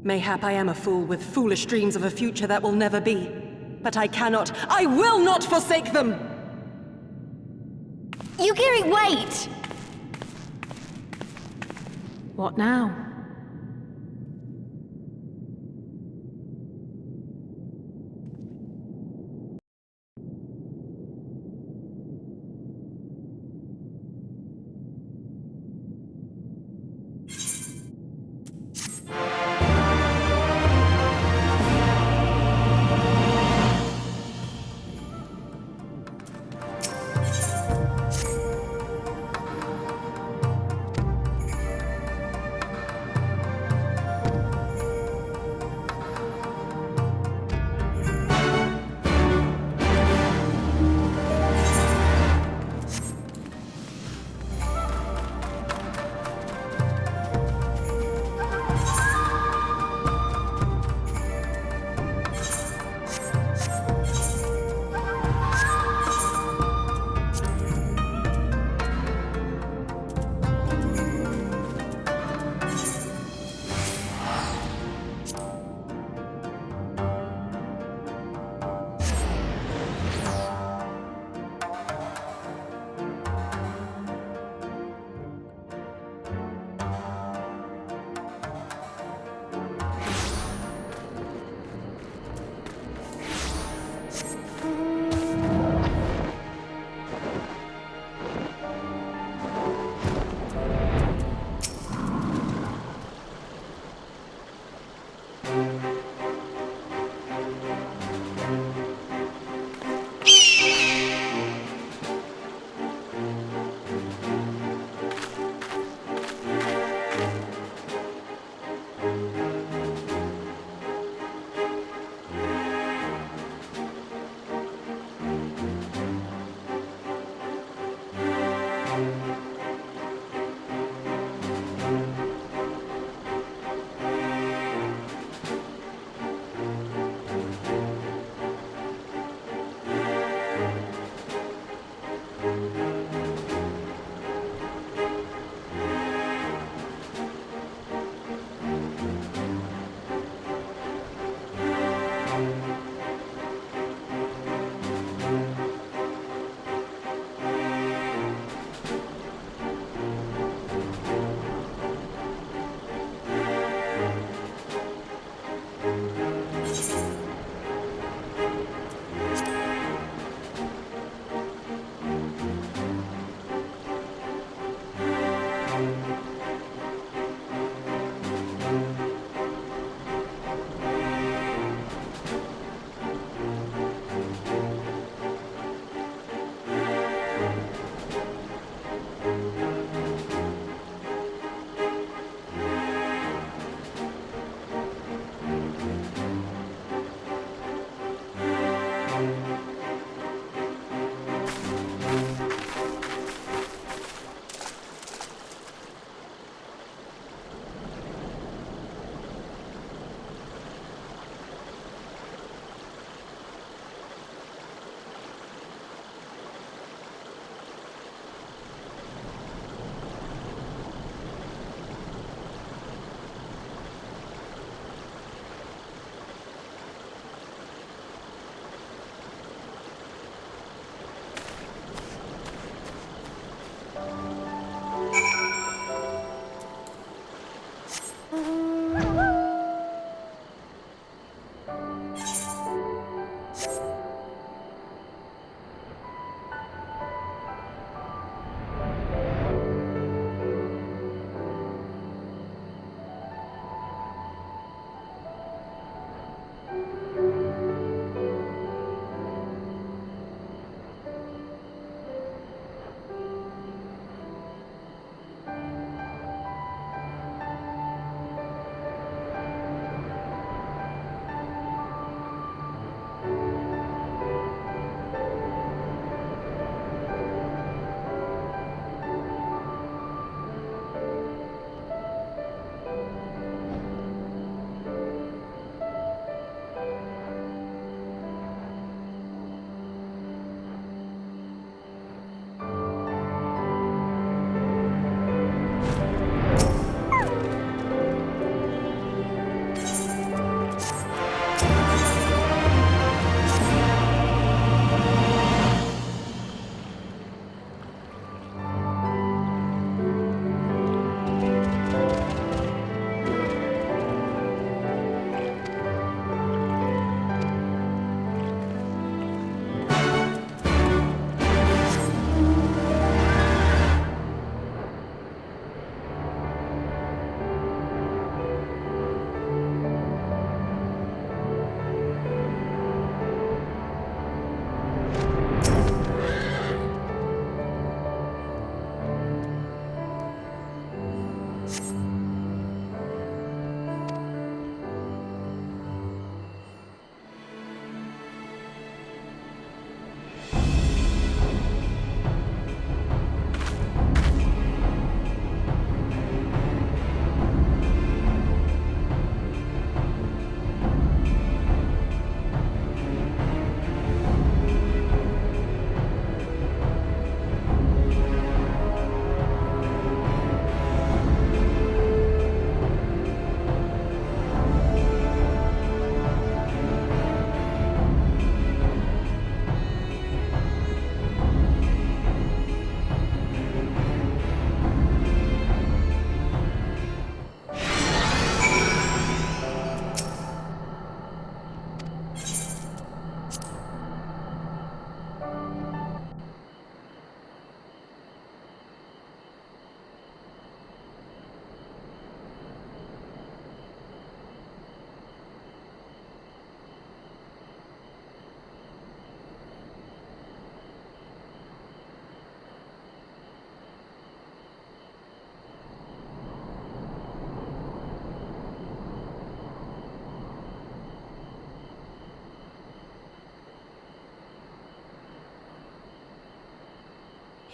Mayhap I am a fool with foolish dreams of a future that will never be. But I cannot, I will not forsake them! Yugiri, wait! What now?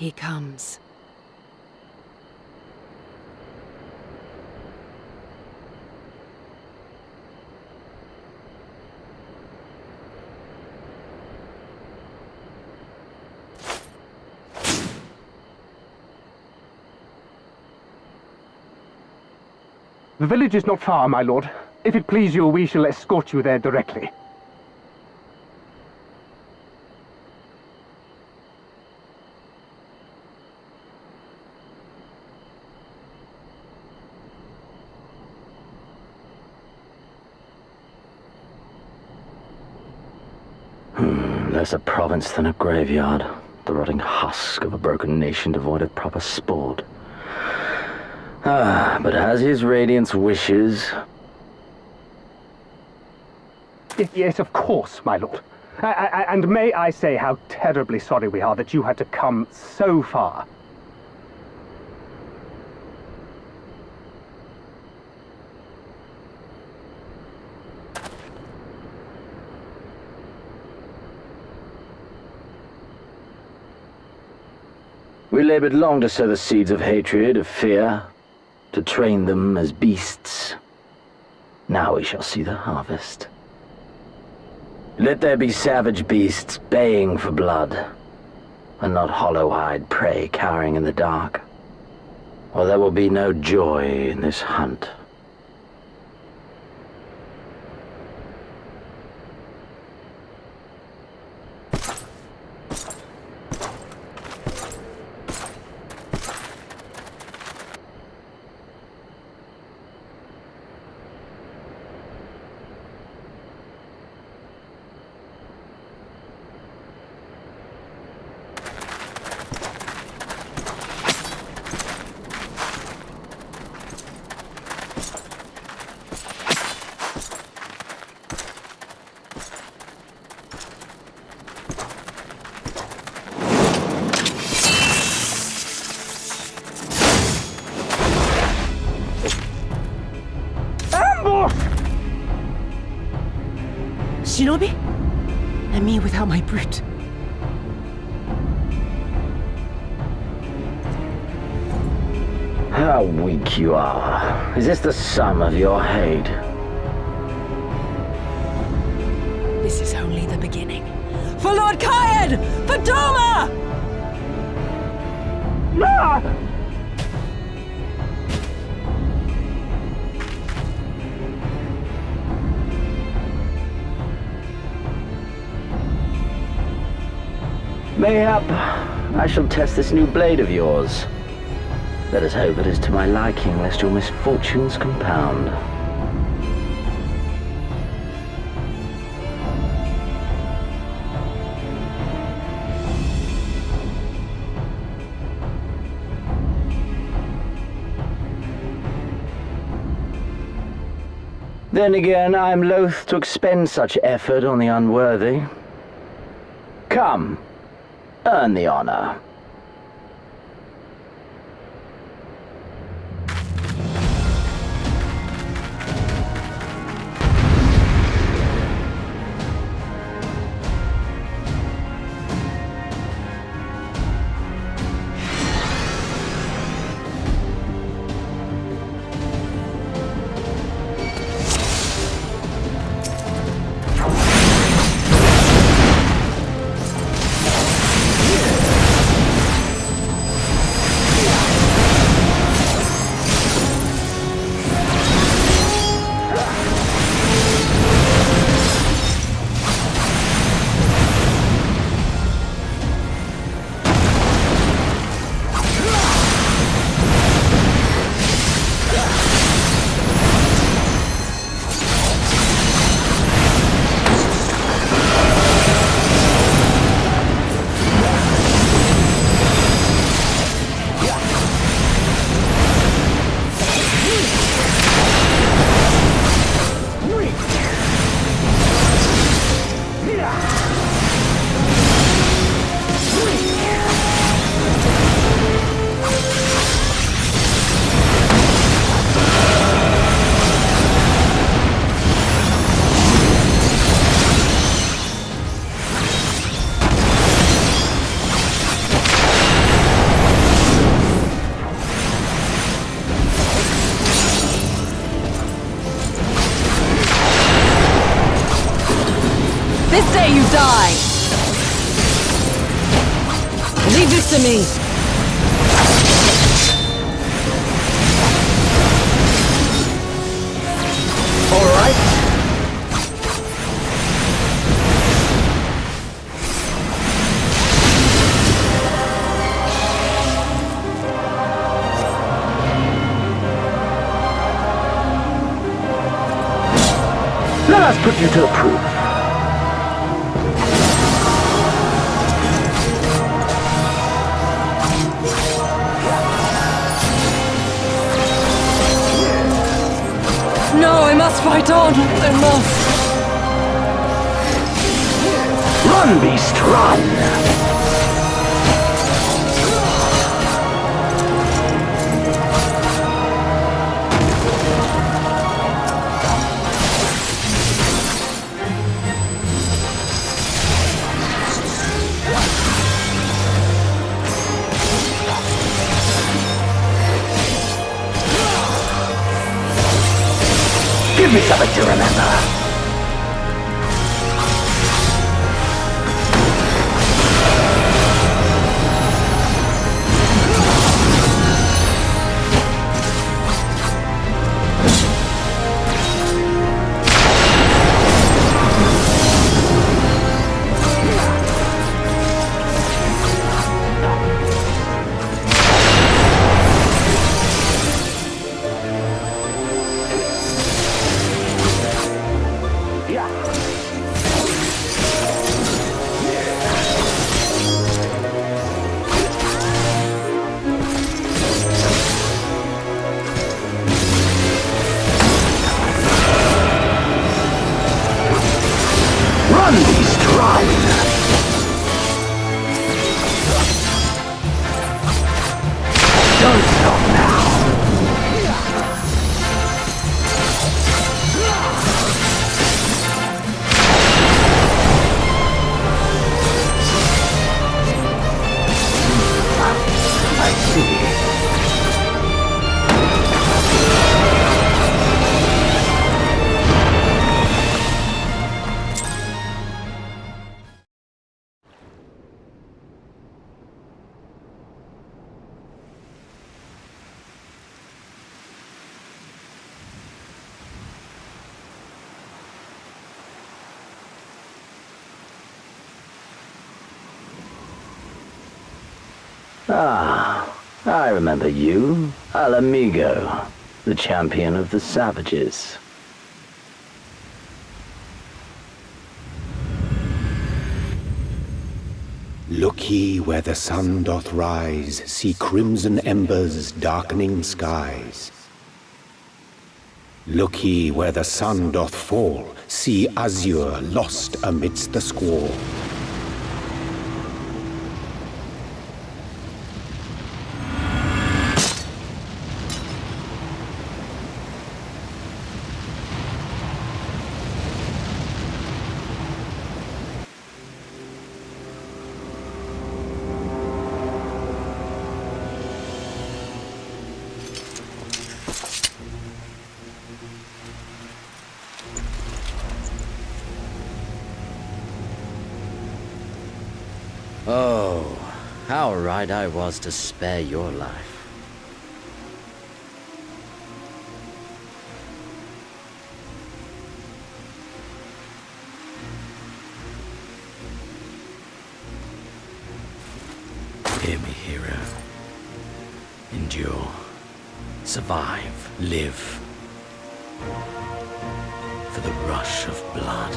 He comes. The village is not far, my lord. If it please you, we shall escort you there directly. Less a province than a graveyard. The rotting husk of a broken nation devoid of proper sport. But as his radiance wishes... Yes, of course, my lord. And may I say how terribly sorry we are that you had to come so far. We labored long to sow the seeds of hatred, of fear, to train them as beasts. Now we shall see the harvest. Let there be savage beasts baying for blood, and not hollow-eyed prey cowering in the dark, or there will be no joy in this hunt. Shinobi? And me without my brute. How weak you are. Is this the sum of your hate? This is only the beginning. For Lord Kyan! For Doma! Ah! Mayhap I shall test this new blade of yours. Let us hope it is to my liking, lest your misfortunes compound. Then again, I am loath to expend such effort on the unworthy. Come, earn the honor. This day you die! Leave this to me! All right. Let us put you to the proof. No, I must fight on! I must! Run, beast, run! Give me something to remember. Run, beast, run! Don't stop now. I see. Ah, I remember you. Al Amigo, the champion of the savages. Look ye where the sun doth rise, see crimson embers darkening skies. Look ye where the sun doth fall, see azure lost amidst the squall. Oh, how right I was to spare your life. Hear me, hero. Endure. Survive. Live. For the rush of blood.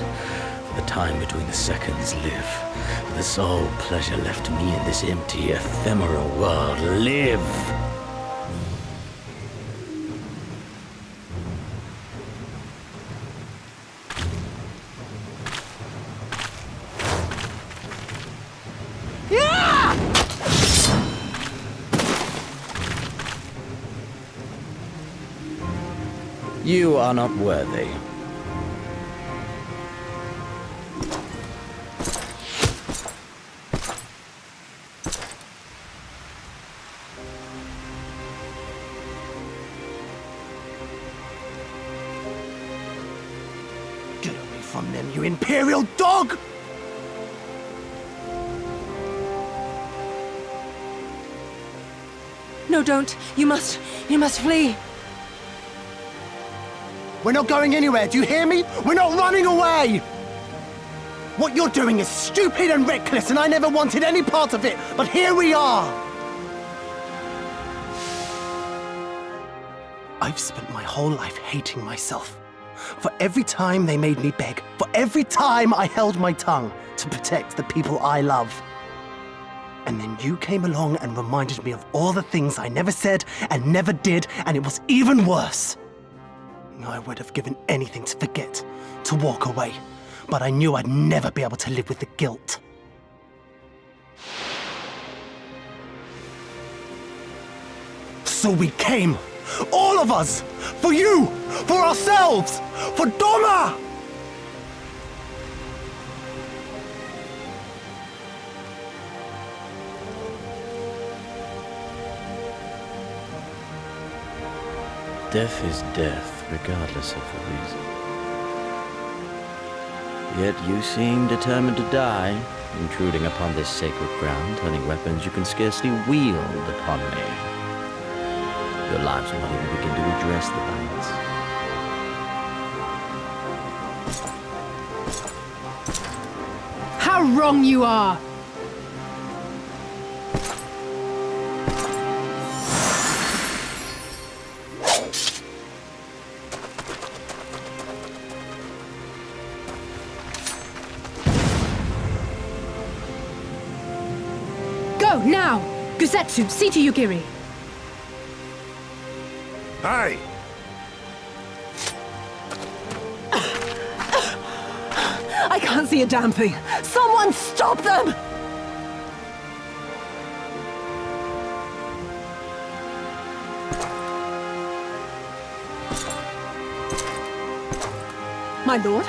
For the time between the seconds. Live. For the sole pleasure left me in this empty, ephemeral world. Live! You are not worthy. Get away from on them, you Imperial dog! No, don't. You must flee. We're not going anywhere, do you hear me? We're not running away! What you're doing is stupid and reckless, and I never wanted any part of it, but here we are! I've spent my whole life hating myself. For every time they made me beg, for every time I held my tongue to protect the people I love. And then you came along and reminded me of all the things I never said and never did, and it was even worse. I would have given anything to forget, to walk away, but I knew I'd never be able to live with the guilt. So we came, all of us, for you, for ourselves, for Doma! Death is death, regardless of the reason. Yet you seem determined to die, intruding upon this sacred ground, turning weapons you can scarcely wield upon me. Your lives will not even begin to address the balance. How wrong you are! Go, now! Gusetsu, see to Yugiri. Hey! I can't see a damn thing. Someone stop them! My lord?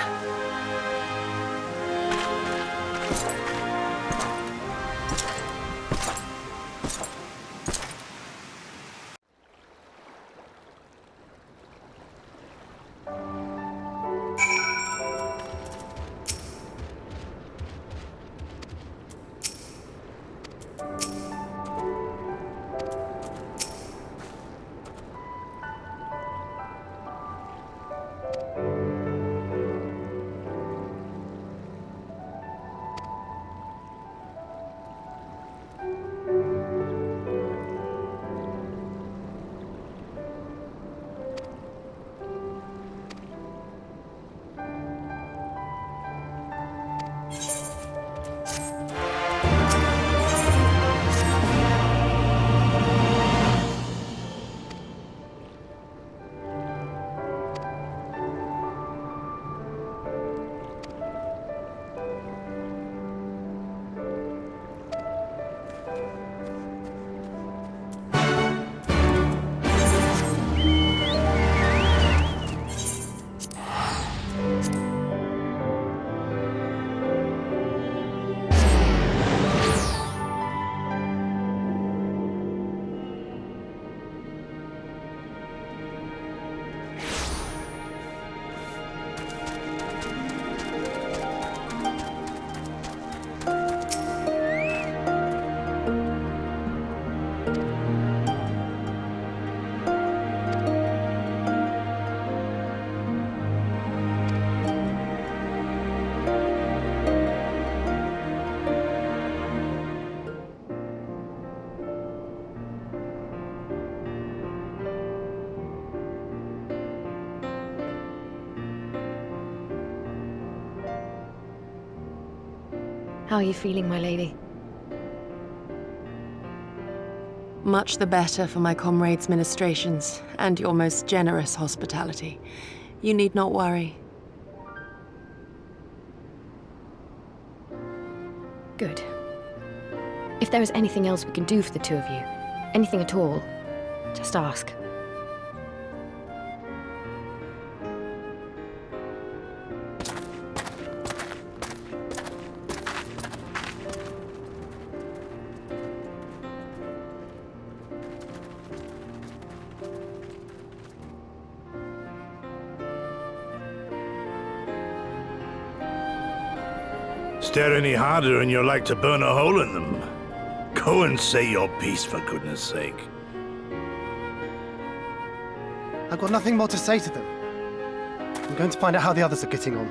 How are you feeling, my lady? Much the better for my comrades' ministrations and your most generous hospitality. You need not worry. Good. If there is anything else we can do for the two of you, anything at all, just ask. Stare any harder and you're like to burn a hole in them. Go and say your piece, for goodness sake. I've got nothing more to say to them. I'm going to find out how the others are getting on.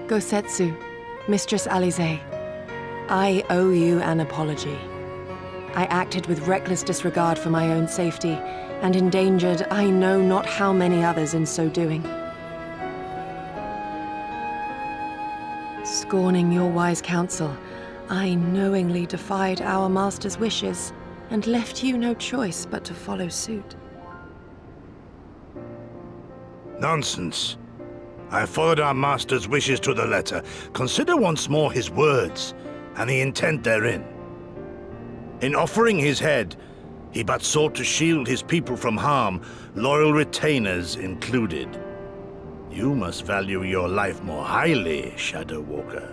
Gosetsu, Mistress Alize, I owe you an apology. I acted with reckless disregard for my own safety, and endangered I know not how many others in so doing. Scorning your wise counsel, I knowingly defied our master's wishes, and left you no choice but to follow suit. Nonsense. I followed our master's wishes to the letter. Consider once more his words, and the intent therein. In offering his head, he but sought to shield his people from harm, loyal retainers included. You must value your life more highly, Shadow Walker.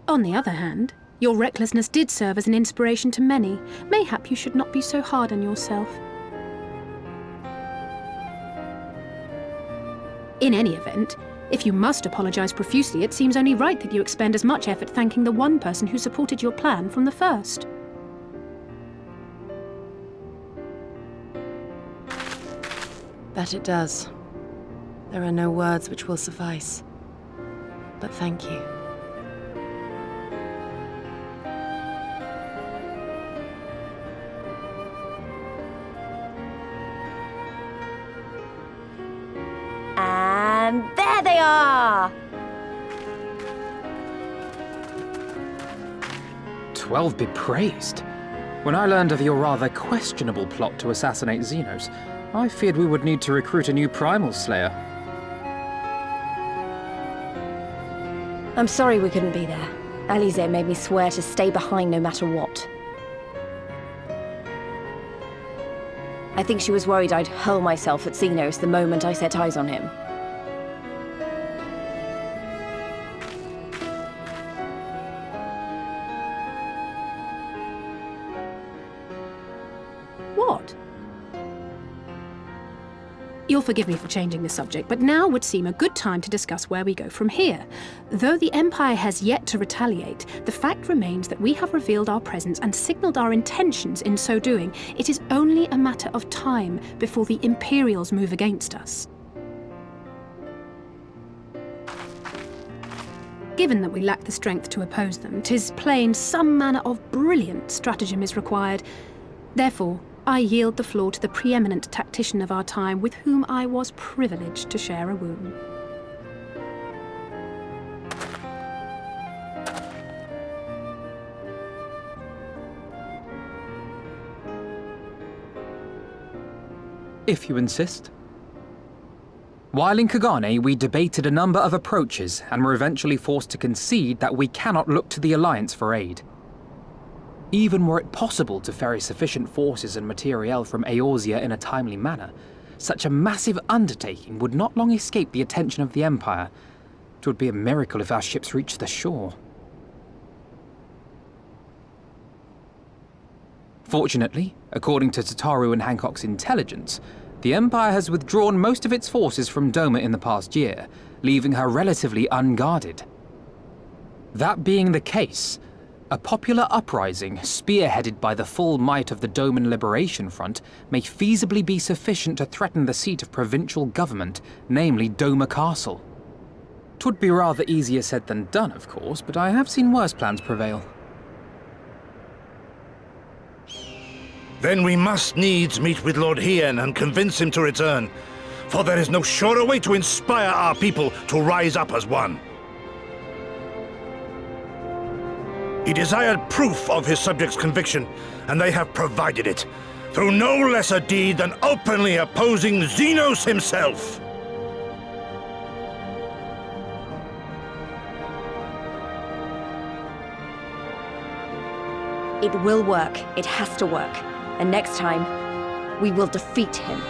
On the other hand, your recklessness did serve as an inspiration to many. Mayhap you should not be so hard on yourself. In any event, if you must apologize profusely, it seems only right that you expend as much effort thanking the one person who supported your plan from the first. That it does. There are no words which will suffice. But thank you. And there they are! 12 be praised. When I learned of your rather questionable plot to assassinate Xenos, I feared we would need to recruit a new Primal Slayer. I'm sorry we couldn't be there. Alize made me swear to stay behind no matter what. I think she was worried I'd hurl myself at Xenos the moment I set eyes on him. What? You'll forgive me for changing the subject, but now would seem a good time to discuss where we go from here. Though the Empire has yet to retaliate, the fact remains that we have revealed our presence and signaled our intentions in so doing. It is only a matter of time before the Imperials move against us. Given that we lack the strength to oppose them, 'tis plain some manner of brilliant stratagem is required. Therefore, I yield the floor to the preeminent tactician of our time with whom I was privileged to share a room. If you insist. While in Kagane, we debated a number of approaches and were eventually forced to concede that we cannot look to the Alliance for aid. Even were it possible to ferry sufficient forces and materiel from Eorzea in a timely manner, such a massive undertaking would not long escape the attention of the Empire. It would be a miracle if our ships reached the shore. Fortunately, according to Tataru and Hancock's intelligence, the Empire has withdrawn most of its forces from Doma in the past year, leaving her relatively unguarded. That being the case, a popular uprising, spearheaded by the full might of the Doman Liberation Front, may feasibly be sufficient to threaten the seat of provincial government, namely Doma Castle. 'Twould be rather easier said than done, of course, but I have seen worse plans prevail. Then we must needs meet with Lord Hien and convince him to return, for there is no surer way to inspire our people to rise up as one. He desired proof of his subjects' conviction, and they have provided it, through no less a deed than openly opposing Xenos himself. It will work. It has to work. And next time, we will defeat him.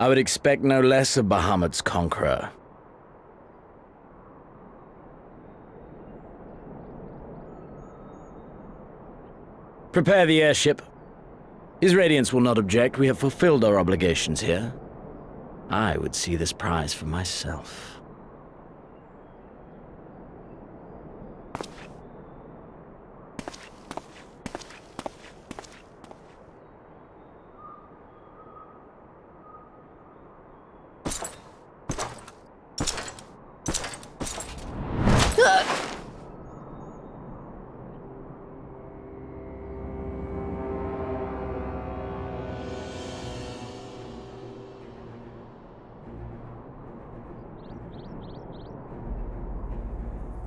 I would expect no less of Bahamut's conqueror. Prepare the airship. His Radiance will not object. We have fulfilled our obligations here. I would see this prize for myself.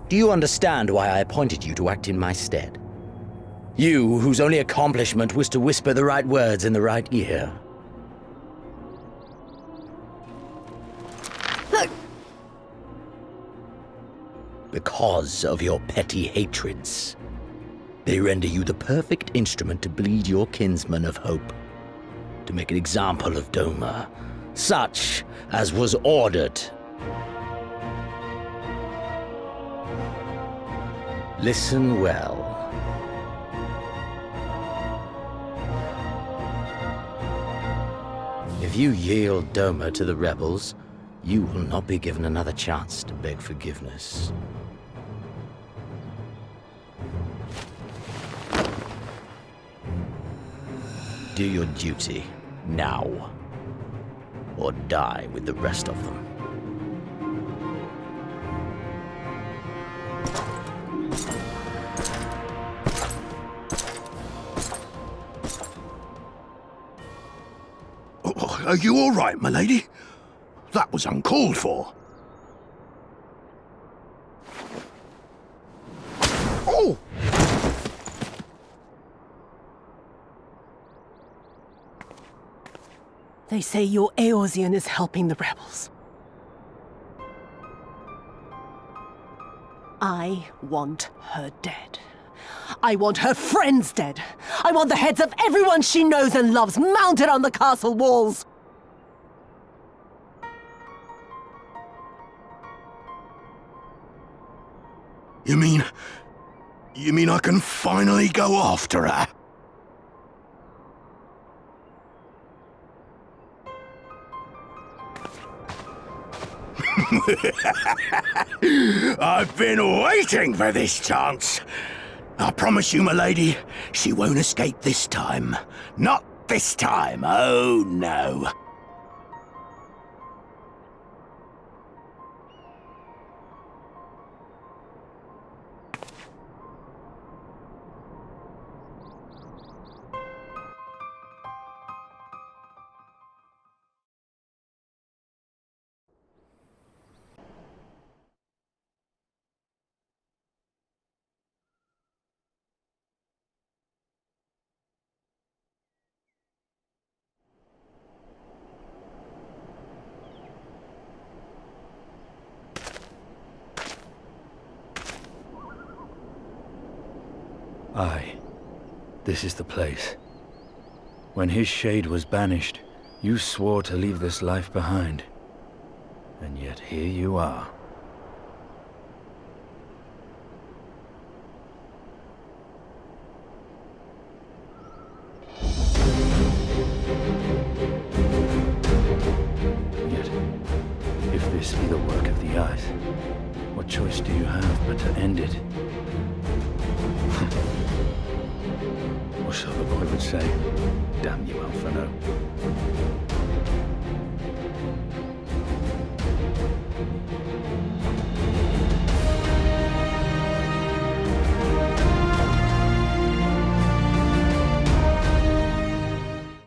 Do you understand why I appointed you to act in my stead? You, whose only accomplishment was to whisper the right words in the right ear. Because of your petty hatreds, they render you the perfect instrument to bleed your kinsman of hope, to make an example of Doma, such as was ordered. Listen well. If you yield Doma to the rebels, you will not be given another chance to beg forgiveness. Do your duty, now, or die with the rest of them. Are you all right, my lady? That was uncalled for. Oh! They say your Eorzean is helping the rebels. I want her dead. I want her friends dead. I want the heads of everyone she knows and loves mounted on the castle walls. You mean I can finally go after her? I've been waiting for this chance. I promise you, my lady, she won't escape this time. Not this time, oh no. Aye, this is the place. When his shade was banished, you swore to leave this life behind. And yet here you are. Yet, if this be the work of the Ice, what choice do you have but to end it? Or so the boy would say. Damn you, Alphano.